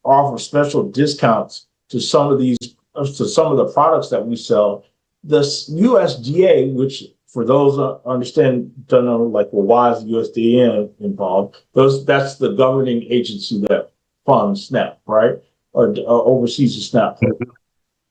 offer special discounts to some of the products that we sell. The USDA, which for those who understand, don't know, like, well, why is the USDA involved? That's the governing agency that funds SNAP, right? Or oversees the SNAP program.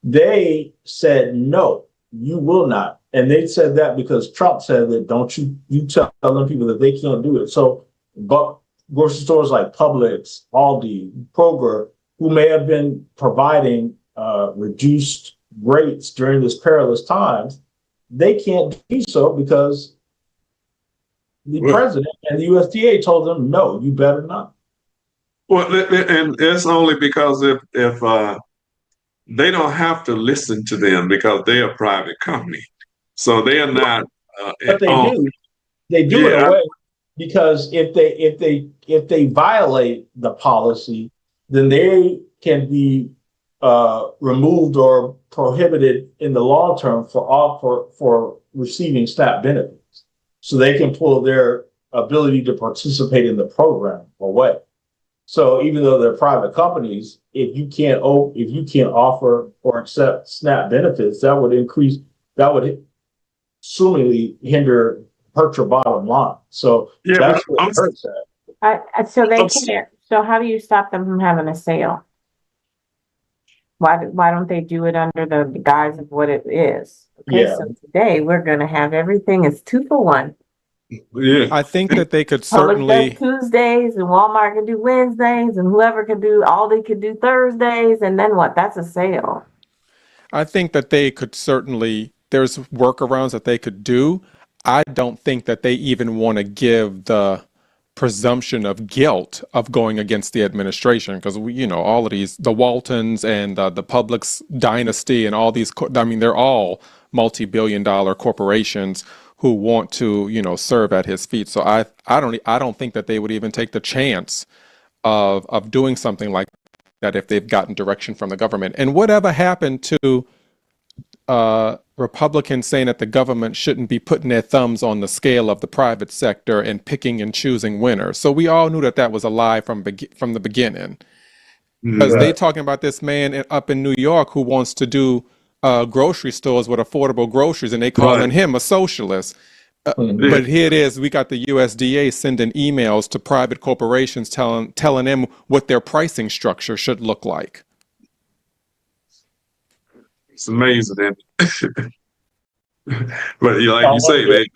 They said, no, you will not. And they said that because Trump said that, don't you tell them people that they can't do it. So, but grocery stores like Publix, Aldi, Kroger, who may have been providing reduced rates during this perilous time, they can't do so because the president and the USDA told them, no, you better not. Well, and it's only because if they don't have to listen to them because they're a private company, so they are not. But they on, do. They do in a way because if they violate the policy, then they can be removed or prohibited in the long term for receiving SNAP benefits. So they can pull their ability to participate in the program away. So even though they're private companies, if you can't offer or accept SNAP benefits, that would assumingly hurt your bottom line. So yeah, that's what hurts that. So they can't. So how do you stop them from having a sale? Why don't they do it under the guise of what it is? Okay, Yeah. so today we're going to have everything is 2 for 1. yeah. I think that they could Publix certainly. does Tuesdays and Walmart can do Wednesdays and whoever can do Aldi could do Thursdays, and then what? That's a sale. I think that they could certainly, there's workarounds that they could do. I don't think that they even want to give the presumption of guilt of going against the administration because all of these, the Waltons and the Publix dynasty and all these, they're all multi-billion-dollar corporations who want to, serve at his feet. So I don't think that they would even take the chance of doing something like that if they've gotten direction from the government. And whatever happened to Republicans saying that the government shouldn't be putting their thumbs on the scale of the private sector and picking and choosing winners. So we all knew that that was a lie from the beginning. Because they talking about this man up in New York who wants to do grocery stores with affordable groceries, and they calling him a socialist. But here it is, we got the USDA sending emails to private corporations telling them what their pricing structure should look like. It's amazing. But like you say,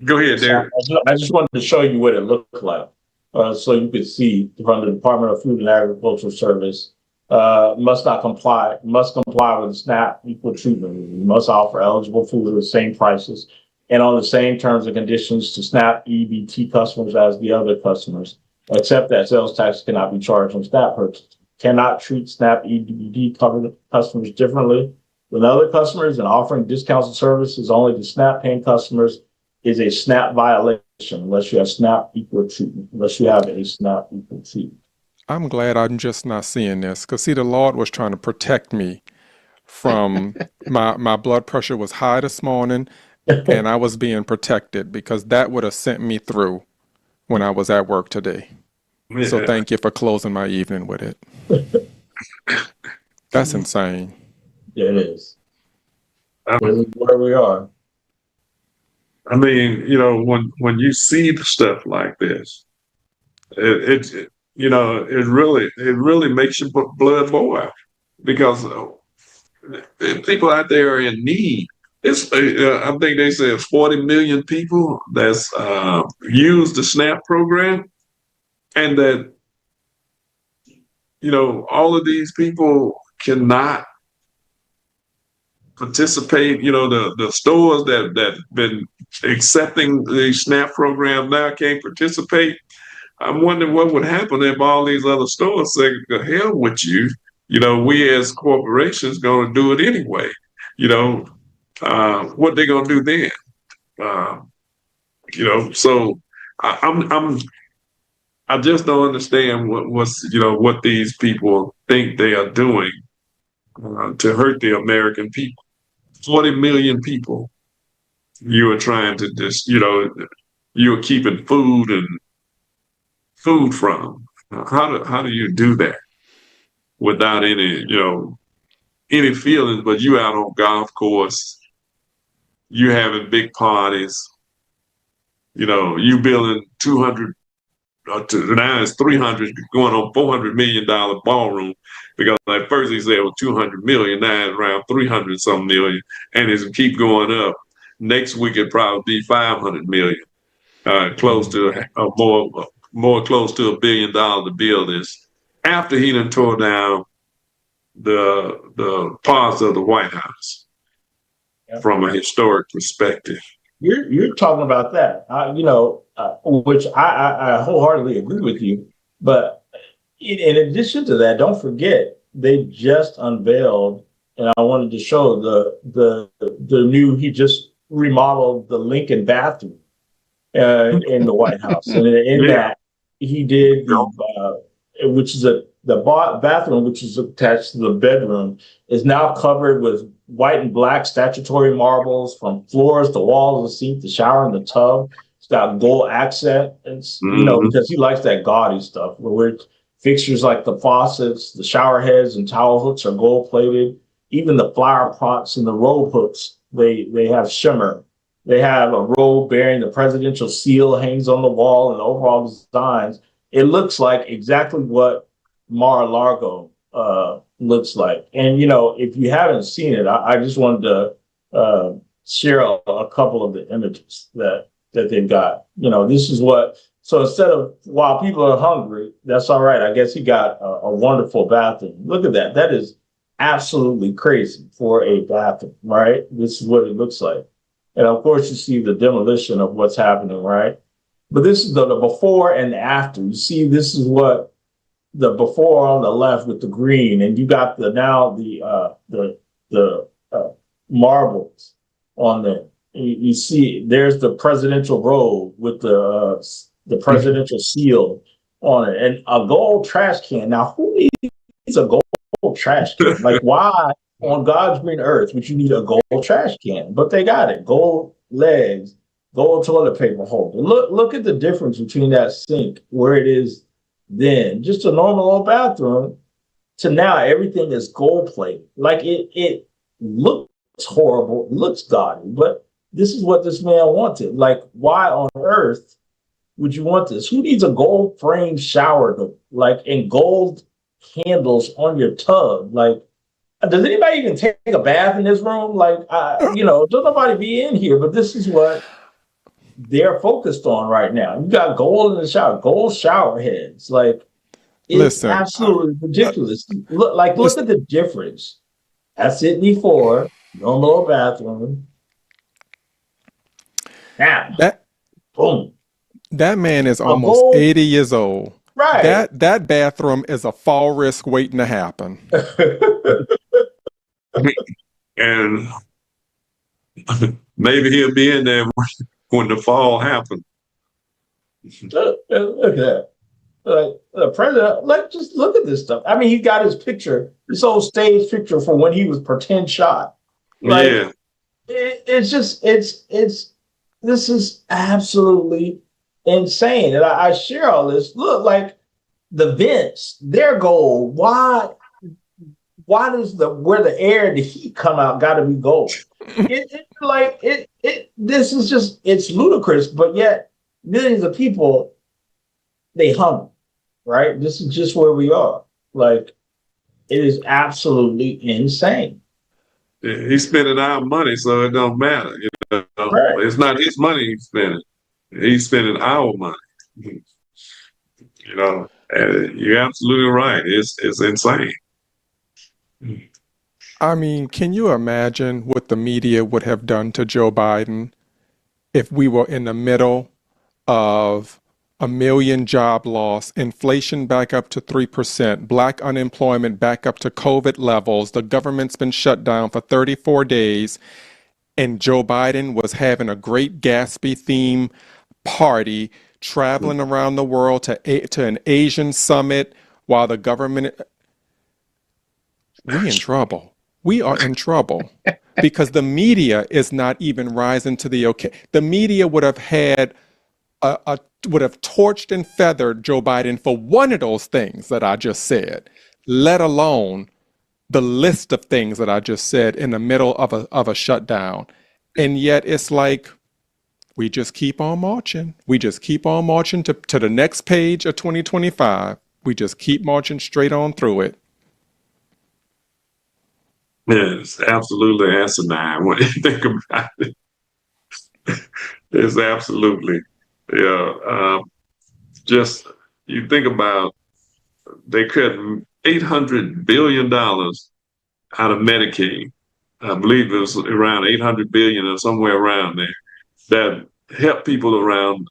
go ahead, Derek. I just wanted to show you what it looked like. So you could see from the Department of Food and Agriculture Service must comply with the SNAP equal treatment. You must offer eligible food at the same prices and on the same terms and conditions to SNAP EBT customers as the other customers, except that sales tax cannot be charged on SNAP purchases. Cannot treat SNAP EBT covered customers differently than other customers, and offering discounts and services only to SNAP paying customers is a SNAP violation unless you have SNAP equal treatment, unless you have a SNAP equal treatment. I'm glad I'm just not seeing this because, see, the Lord was trying to protect me from my blood pressure was high this morning and I was being protected because that would have sent me through when I was at work today. Yeah. So thank you for closing my evening with it. That's insane. Yeah, it is. This is where we are. I mean, when you see the stuff like this, it really makes your blood boil because people out there are in need. It's I think they said 40 million people that's used the SNAP program, and that all of these people cannot participate. The stores that been accepting the SNAP program now can't participate. I'm wondering what would happen if all these other stores say, "The hell with you." We as corporations going to do it anyway. What they going to do then? So I just don't understand what these people think they are doing to hurt the American people. 40 million people you are trying to just, you're keeping food from. How do you do that without any feelings? But you out on golf course, you having big parties, you building 200 now it's 300 going on $400 million ballroom, because at first he said it was 200 million, now it's around 300 some million, and it's keep going up. Next week it probably be 500 million, close to more close to $1 billion to build this. After he done tore down the parts of the White House from a historic perspective. You're talking about that, which I wholeheartely agree with you. But in addition to that, don't forget they just unveiled, and I wanted to show the new. He just remodeled the Lincoln bathroom in the White House, and in that he did which is the bathroom, which is attached to the bedroom, is now covered with white and black statutory marbles from floors to walls, the sink, the shower, and the tub. It's got gold accent. It's because he likes that gaudy stuff. Where fixtures like the faucets, the shower heads, and towel hooks are gold plated. Even the flower pots and the robe hooks, they have shimmer. They have a robe bearing the presidential seal hangs on the wall, and the overall designs. It looks like exactly what Mar-a-Lago looks like. And, if you haven't seen it, I just wanted to share a couple of the images that they've got. This is so instead of, while people are hungry, that's all right. I guess he got a wonderful bathroom. Look at that. That is absolutely crazy for a bathroom, right? This is what it looks like. And of course, you see the demolition of what's happening, right? But this is the before and the after. You see, this is what the before on the left with the green, and you got the marbles on there. You see, there's the presidential robe with the presidential seal on it, and a gold trash can. Now, who needs a gold trash can? Like, why on God's green earth would you need a gold trash can? But they got it. Gold legs, gold toilet paper holder. Look at the difference between that sink where it is then, just a normal old bathroom, to now everything is gold plated. Like it looks horrible, it looks gaudy, but this is what this man wanted. Like, why on earth would you want this? Who needs a gold frame shower and gold handles on your tub? Like, does anybody even take a bath in this room? Like, don't nobody be in here, but this is what they're focused on right now. You got gold in the shower, gold shower heads. Like, it's absolutely ridiculous. Look at the difference. That's it before, normal bathroom. Now, boom. That man is almost 80 years old. Right. That bathroom is a fall risk waiting to happen. And maybe he'll be in there when the fall happens. Look at that. Like the president, just look at this stuff. I mean, he got his picture, this old stage picture from when he was pretend shot. Like, this is absolutely insane. And I share all this. Look, like the vents, they're gold. Why does where the air and the heat come out got to be gold? This is just, it's ludicrous, but yet millions of people, they hum, right? This is just where we are. Like, it is absolutely insane. He's spending our money, so it don't matter. Right. It's not his money he's spending. He's spending our money. And you're absolutely right. It's insane. I mean, can you imagine what the media would have done to Joe Biden if we were in the middle of 1 million job loss, inflation back up to 3%, black unemployment back up to COVID levels, the government's been shut down for 34 days, and Joe Biden was having a great Gatsby theme party, traveling around the world to an Asian summit while the government... We in trouble. We are in trouble because the media is not even rising to the okay. The media would have had would have torched and feathered Joe Biden for one of those things that I just said, let alone the list of things that I just said in the middle of a shutdown. And yet it's like, we just keep on marching. We just keep on marching to the next page of 2025. We just keep marching straight on through it. Yeah, it's absolutely asinine when you think about it. It's absolutely, just you think about, they couldn't $800 billion out of Medicaid. I believe it was around 800 billion or somewhere around there that help people around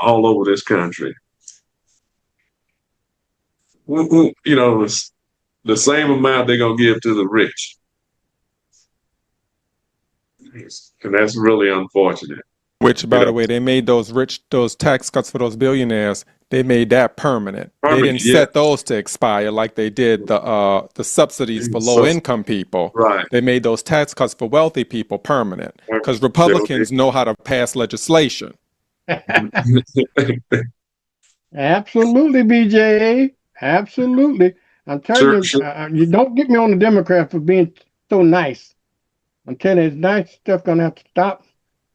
all over this country. You know, it's the same amount they're going to give to the rich. And that's really unfortunate. Which, by the way, they made those tax cuts for those billionaires. They made that permanent. They didn't set those to expire like they did the subsidies for low income people. Right. They made those tax cuts for wealthy people permanent because Republicans know how to pass legislation. Absolutely, BJ. Absolutely. I'm telling you, you don't get me on the Democrats for being so nice. I'm telling you, it's nice stuff gonna have to stop.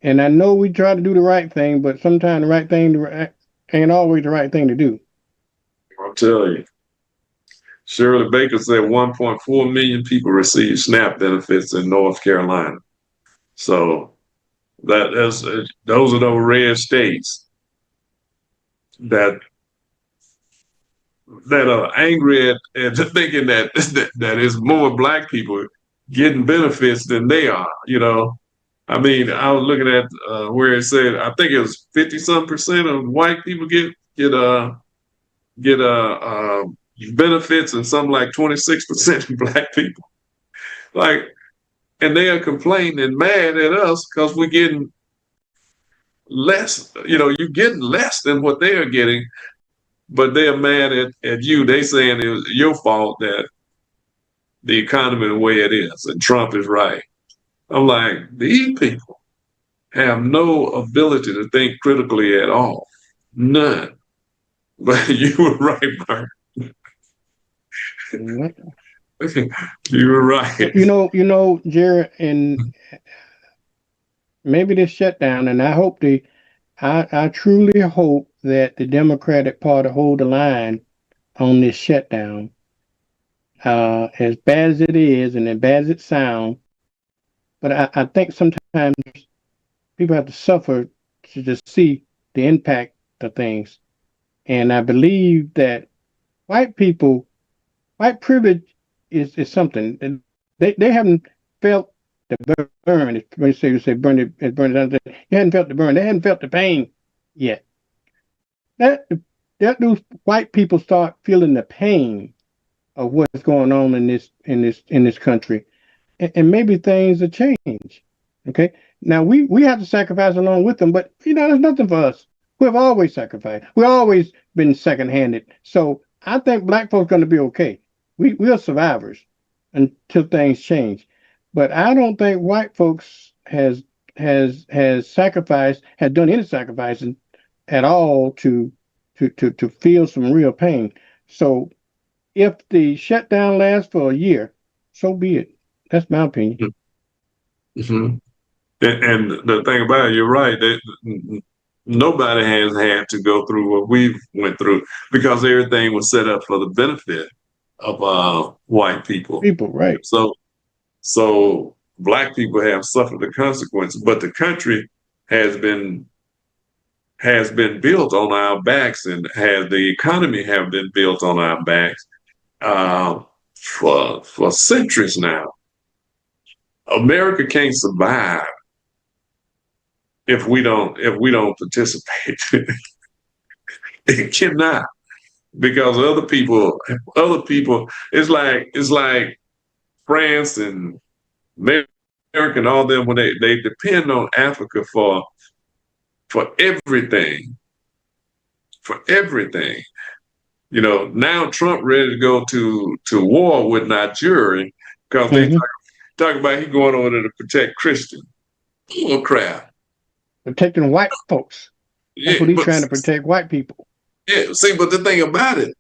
And I know we try to do the right thing, but sometimes the right thing ain't always the right thing to do. I'll tell you. Shirley Baker said 1.4 million people receive SNAP benefits in North Carolina. So those are those red states that are angry at thinking that it's more black people getting benefits than they are, you know. I mean, I was looking at where it said, I think it was 50-some% of white people get benefits, and something like 26% of black people. Like, and they are complaining and mad at us because we're getting less. You know, you're getting less than what they are getting, but they are mad at you. They saying it was your fault that the economy the way it is, and Trump is right. I'm like, these people have no ability to think critically at all. None. But you were right, Mark. You were right. You know, Jared, and maybe this shutdown, and I truly hope that the Democratic Party hold the line on this shutdown. As bad as it is and as bad as it sounds, but I think sometimes people have to suffer to just see the impact of things. And I believe that white privilege is something, and they haven't felt the burn. When you say burn it, they hadn't felt the burn. They hadn't felt the pain yet. That those white people start feeling the pain of what's going on in this country, and maybe things will change. Okay, now we have to sacrifice along with them, but there's nothing for us. We've always sacrificed. We've always been second-handed. So I think black folks are going to be okay. We're survivors until things change. But I don't think white folks has done any sacrificing at all to feel some real pain. So if the shutdown lasts for a year, so be it. That's my opinion. Mm-hmm. And the thing about it, you're right. Nobody has had to go through what we've went through because everything was set up for the benefit of white people. Right. So black people have suffered the consequences, but the country has been built on our backs, and the economy have been built on our backs for centuries now. America can't survive if we don't participate. It cannot, because other people, it's like France and America and all them, when they depend on Africa for everything. For everything. Now Trump ready to go to war with Nigeria because they talk about he going over there to protect Christians. Oh crap. Protecting white folks. That's what he's trying to protect, white people. Yeah, see, but the thing about it,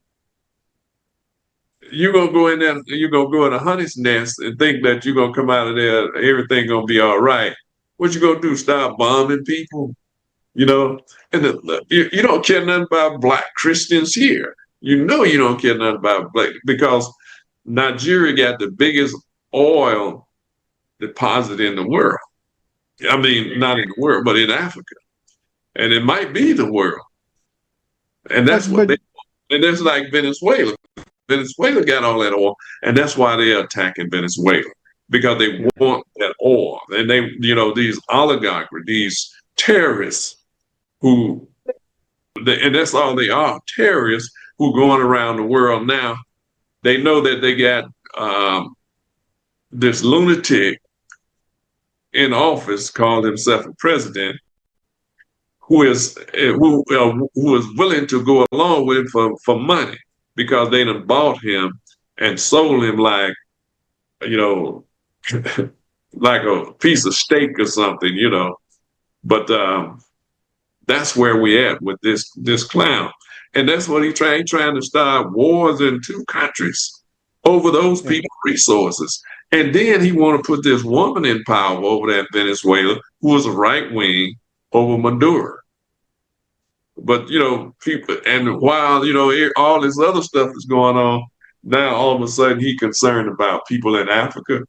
you're gonna go in there, you're gonna go in a honey's nest and think that you're gonna come out of there, everything gonna be all right. What you gonna do? Start bombing people? And you don't care nothing about black Christians here. You don't care nothing about black, because Nigeria got the biggest oil deposit in the world. I mean, not in the world, but in Africa. And it might be the world. And that's and that's like Venezuela. Venezuela got all that oil, and that's why they're attacking Venezuela, because they want that oil. And they, these oligarchs, these terrorists who, and that's all they are, terrorists who going around the world now. They know that they got this lunatic in office, called himself a president, who is willing to go along with it for money, because they done bought him and sold him like, like a piece of steak or something, But that's where we at with this clown, and that's what he's trying to start wars in two countries over those people's resources. And then he want to put this woman in power over there in Venezuela, who is a right wing, over Maduro. But people, and while all this other stuff is going on, now all of a sudden he concerned about people in Africa,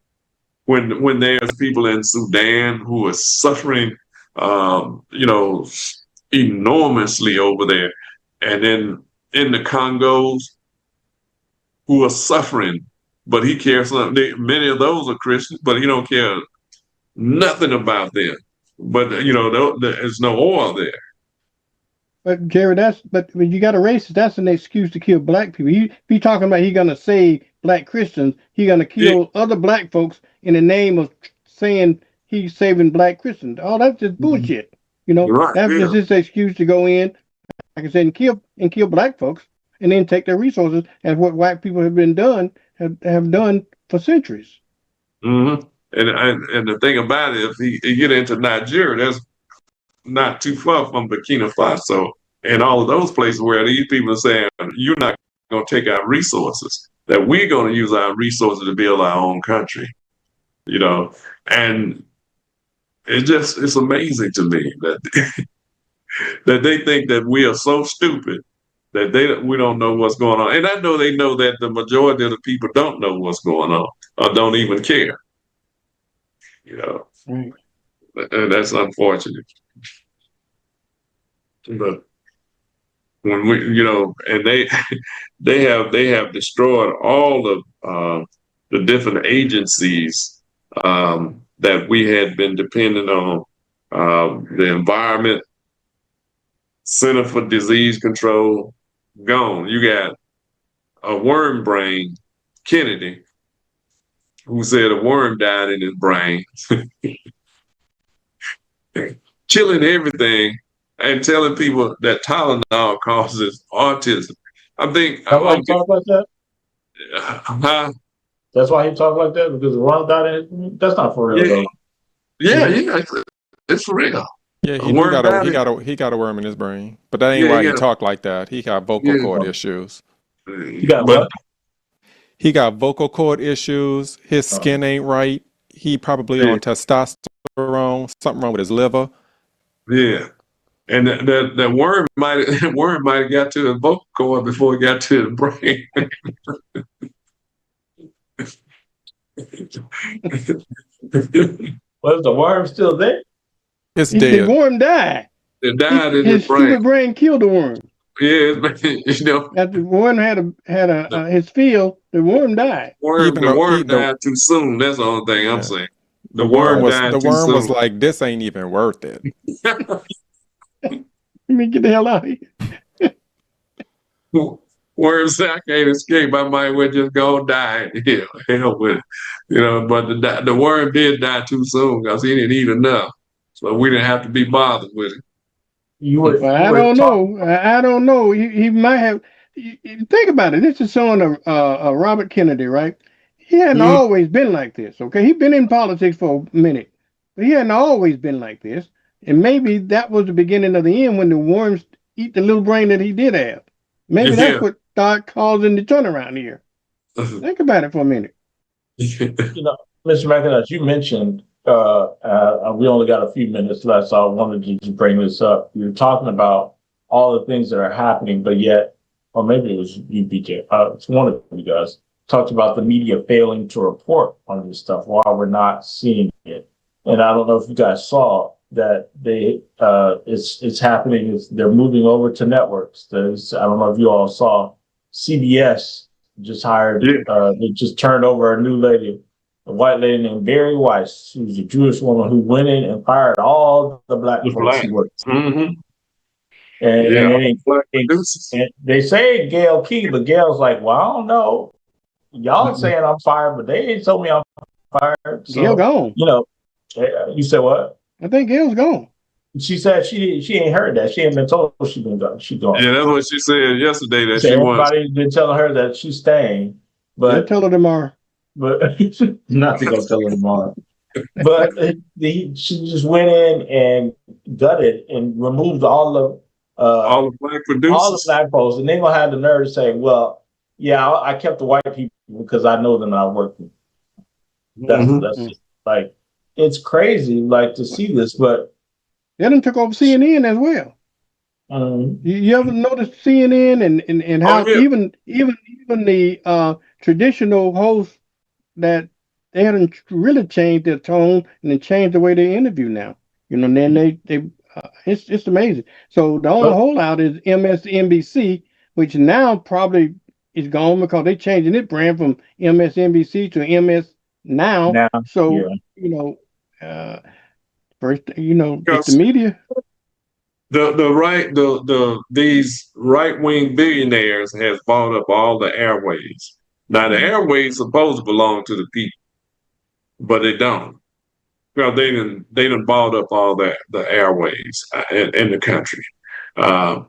when there's people in Sudan who are suffering, enormously over there, and then in the Congos who are suffering. But he cares something. Many of those are Christians, but he don't care nothing about them. But there's no oil there. But Jerry, but when you got a racist, that's an excuse to kill black people. He be talking about he gonna save black Christians. He gonna kill other black folks in the name of saying he's saving black Christians. Oh, that's just bullshit. Right, that's just his excuse to go in, like I said, and kill black folks, and then take their resources, as what white people have done for centuries. Mm-hmm. And the thing about it, if he get into Nigeria, that's not too far from Burkina Faso and all of those places where these people are saying, you're not going to take our resources, that we're going to use our resources to build our own country, and it's amazing to me that that they think that we are so stupid that we don't know what's going on. And I know they know that the majority of the people don't know what's going on or don't even care, Right. And that's unfortunate. But when we, and they have destroyed all of the different agencies that we had been dependent on, the environment, Center for Disease Control, gone. You got a worm brain, Kennedy, who said a worm died in his brain, killing everything, and telling people that Tylenol causes autism. I think. That's why he talk like that? Huh? That's why he talk like that? Because the worm died in it? That's not for real, though. Yeah, it's for real. Yeah, he got a worm in his brain, but that ain't why he talk like that. He got vocal cord issues. You got what? He got vocal cord issues. His skin ain't right. He probably on testosterone. Something wrong with his liver. Yeah, and that worm might have got to his vocal cord before it got to the brain. Was the worm still there? It's dead. The worm died. It died in his his brain. stupid brain killed the worm. Yeah, After the worm had his fill, the worm died. The worm died too soon. That's the only thing I'm saying. The worm was like, this ain't even worth it. Let me get the hell out of here. Worm said, I can't escape. I might well just go die. Hell with it. But the worm did die too soon because he didn't eat enough. So we didn't have to be bothered with it. I don't know. I don't know. He might have. Think about it. This is son of Robert Kennedy, right? He hadn't always been like this. Okay, he'd been in politics for a minute, but he hadn't always been like this. And maybe that was the beginning of the end when the worms eat the little brain that he did have. Maybe that's what started causing the turnaround here. Think about it for a minute. Mr. McIntosh, you mentioned we only got a few minutes left, so I wanted to bring this up. You were talking about all the things that are happening, but yet, or maybe it was you, BJ, it's one of you guys, talked about the media failing to report on this stuff while we're not seeing it. And I don't know if you guys saw that it's happening. They're moving over to networks. I don't know if you all saw CBS just hired. Yeah. They just turned over a new lady, a white lady named Barry Weiss, who's a Jewish woman who went in and fired all the black It's folks black. who worked. Mm-hmm. And, Yeah. and then Black they, producers. and they say Gail Key, but Gail's like, well, I don't know. Y'all saying I'm fired, but they ain't told me I'm fired. Gail So, gone. you know, you said what? I think Gail's gone. She said she ain't heard that. She ain't been told she been gone. She gone. Yeah, that's what she said yesterday that So she wants. everybody's been telling her that she's staying, They'll but tell her tomorrow. not to go tell her tomorrow. But she just went in and gutted and removed all the All the black all the producers. black folks, and they gonna have the nerve to say, "Well, yeah, I kept the white people because I know them. I work with." Mhm. That's just, like, it's crazy, like, to see this, but They done took over CNN as well. um, You ever notice CNN and how Oh, yeah. even the traditional hosts that they hadn't really changed their tone and then changed the way they interview now. You know, and then they it's amazing. So the only but holdout is MSNBC, which now probably is gone because they changing it brand from MSNBC to MS Now. now, yeah, So you know, first it's the Because media. these right wing billionaires has bought up all the airways. Now the airways supposed to belong to the people, but they don't. Well, they done bought up all the airways in the country. Uh,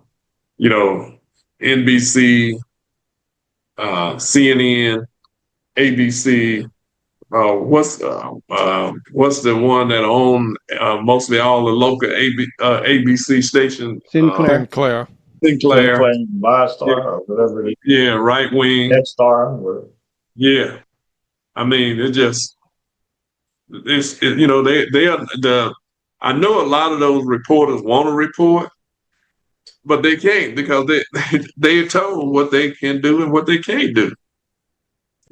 you know, NBC, CNN, ABC. What's the one that own mostly all the local ABC station? Sinclair. Sinclair. Sinclair. Sinclair, Live Yeah, Star, or whatever it is, yeah, right wing. Head Star, or Yeah, I mean, they are the. I know a lot of those reporters want to report, but they can't because they're told what they can do and what they can't do.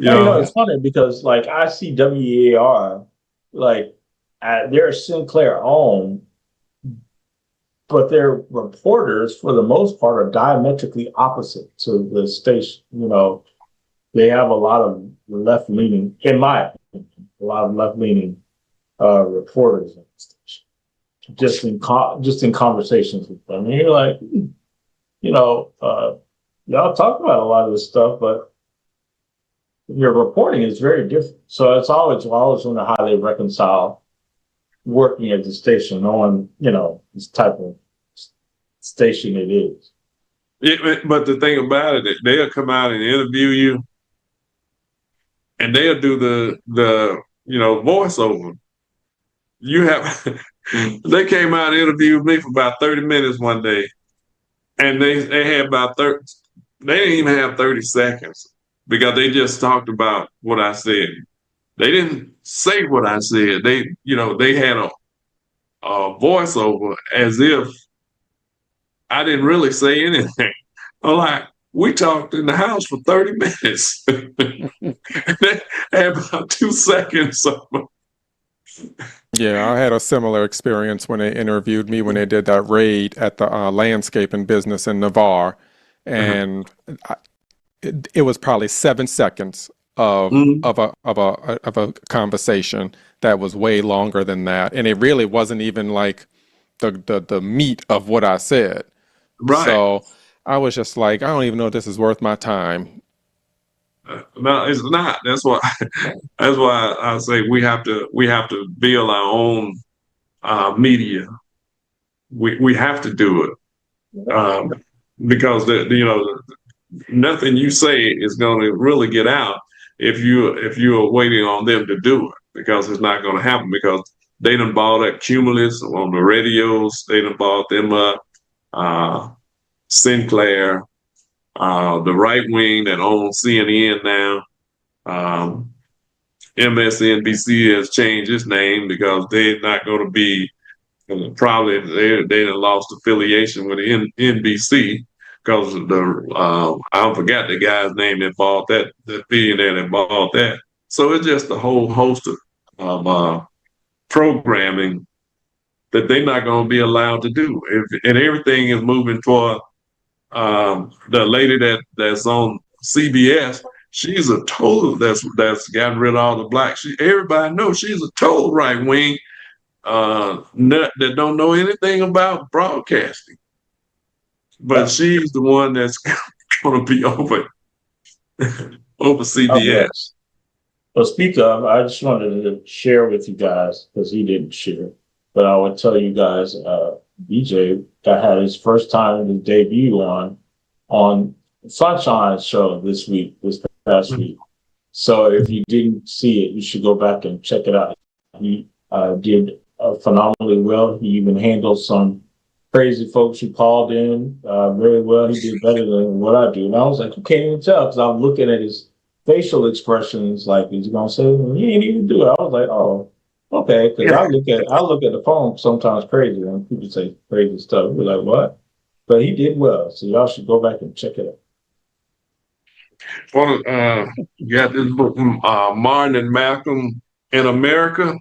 You yeah, know, it's funny because, like, I see WEAR, like, they're Sinclair owned, but their reporters, for the most part, are diametrically opposite to the station. They have a lot of left leaning, in my opinion, a lot of left leaning reporters on the station. Just in conversations with them, and you're like, y'all talk about a lot of this stuff, but your reporting is very different. So I always wonder how they reconcile working at the station, knowing this type of station it is. but the thing about it, they'll come out and interview you, and they'll do the voiceover. You have they came out and interviewed me for about 30 minutes one day, and they had about 30. They didn't even have 30 seconds because they just talked about what I said. They didn't say what I said. They had a voiceover as if I didn't really say anything. I'm like, we talked in the house for 30 minutes. They had about 2 seconds. Yeah, I had a similar experience when they interviewed me when they did that raid at the landscaping business in Navarre, and it was probably 7 seconds of Mhm. a conversation that was way longer than that, and it really wasn't even like the meat of what I said. Right. So I was just like, I don't even know if this is worth my time. No, it's not. That's why. That's why I say we have to build our own media. We have to do it because nothing you say is going to really get out if you are waiting on them to do it, because it's not going to happen, because they done bought up Cumulus on the radios. They done bought them up. Sinclair, the right wing that owns CNN now. MSNBC has changed its name because they're not going to be, probably they done lost affiliation with NBC because I forgot the guy's name that bought that, the billionaire that bought that. So it's just a whole host of programming that they're not going to be allowed to do. And everything is moving toward the lady that's on CBS. she's a total that's gotten rid of all the black. Everybody knows she's a total right wing nut that don't know anything about broadcasting. But she's the one that's going to be over Okay. CBS. Well, speak of, I just wanted to share with you guys because he didn't share, but I would tell you guys, BJ that had his first time his debut on Sunshine show this past week. So if you didn't see it, you should go back and check it out. He did phenomenally well. He even handled some crazy folks who called in very well. He did better than what I do. And I was like, you can't even tell because I'm looking at his facial expressions like, is he going to say, he ain't even do it. I was like, oh, okay. Because I look at the phone sometimes crazy when people say crazy stuff. We're like, what? But he did well. So y'all should go back and check it out. Well, you got this book, Martin and Malcolm in America.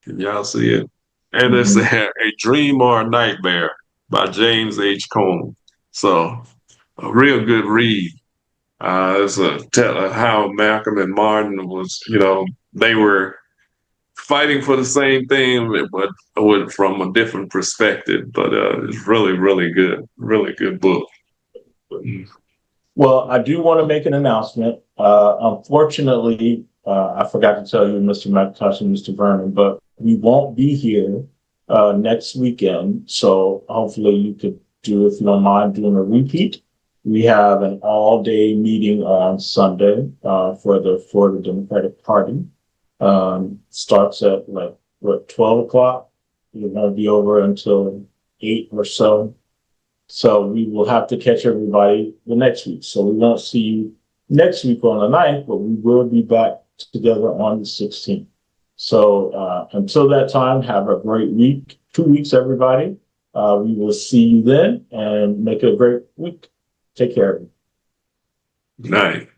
Can y'all see it? And it's a Dream or a Nightmare by James H. Combs. So a real good read. It's a tell of how Malcolm and Martin was, they were fighting for the same thing, but from a different perspective. But it's really, really good book. Well, I do want to make an announcement. Unfortunately, I forgot to tell you, Mr. McIntosh and Mr. Vernon, but we won't be here next weekend. So hopefully you could do, if you don't mind, doing a repeat. We have an all-day meeting on Sunday for the Florida Democratic Party. Starts at 12 o'clock. We're going to be over until 8 or so. So we will have to catch everybody the next week. So we won't see you next week on the 9th, but we will be back together on the 16th. So until that time, have a great week. 2 weeks, everybody. We will see you then and make it a great week. Take care of you. Night.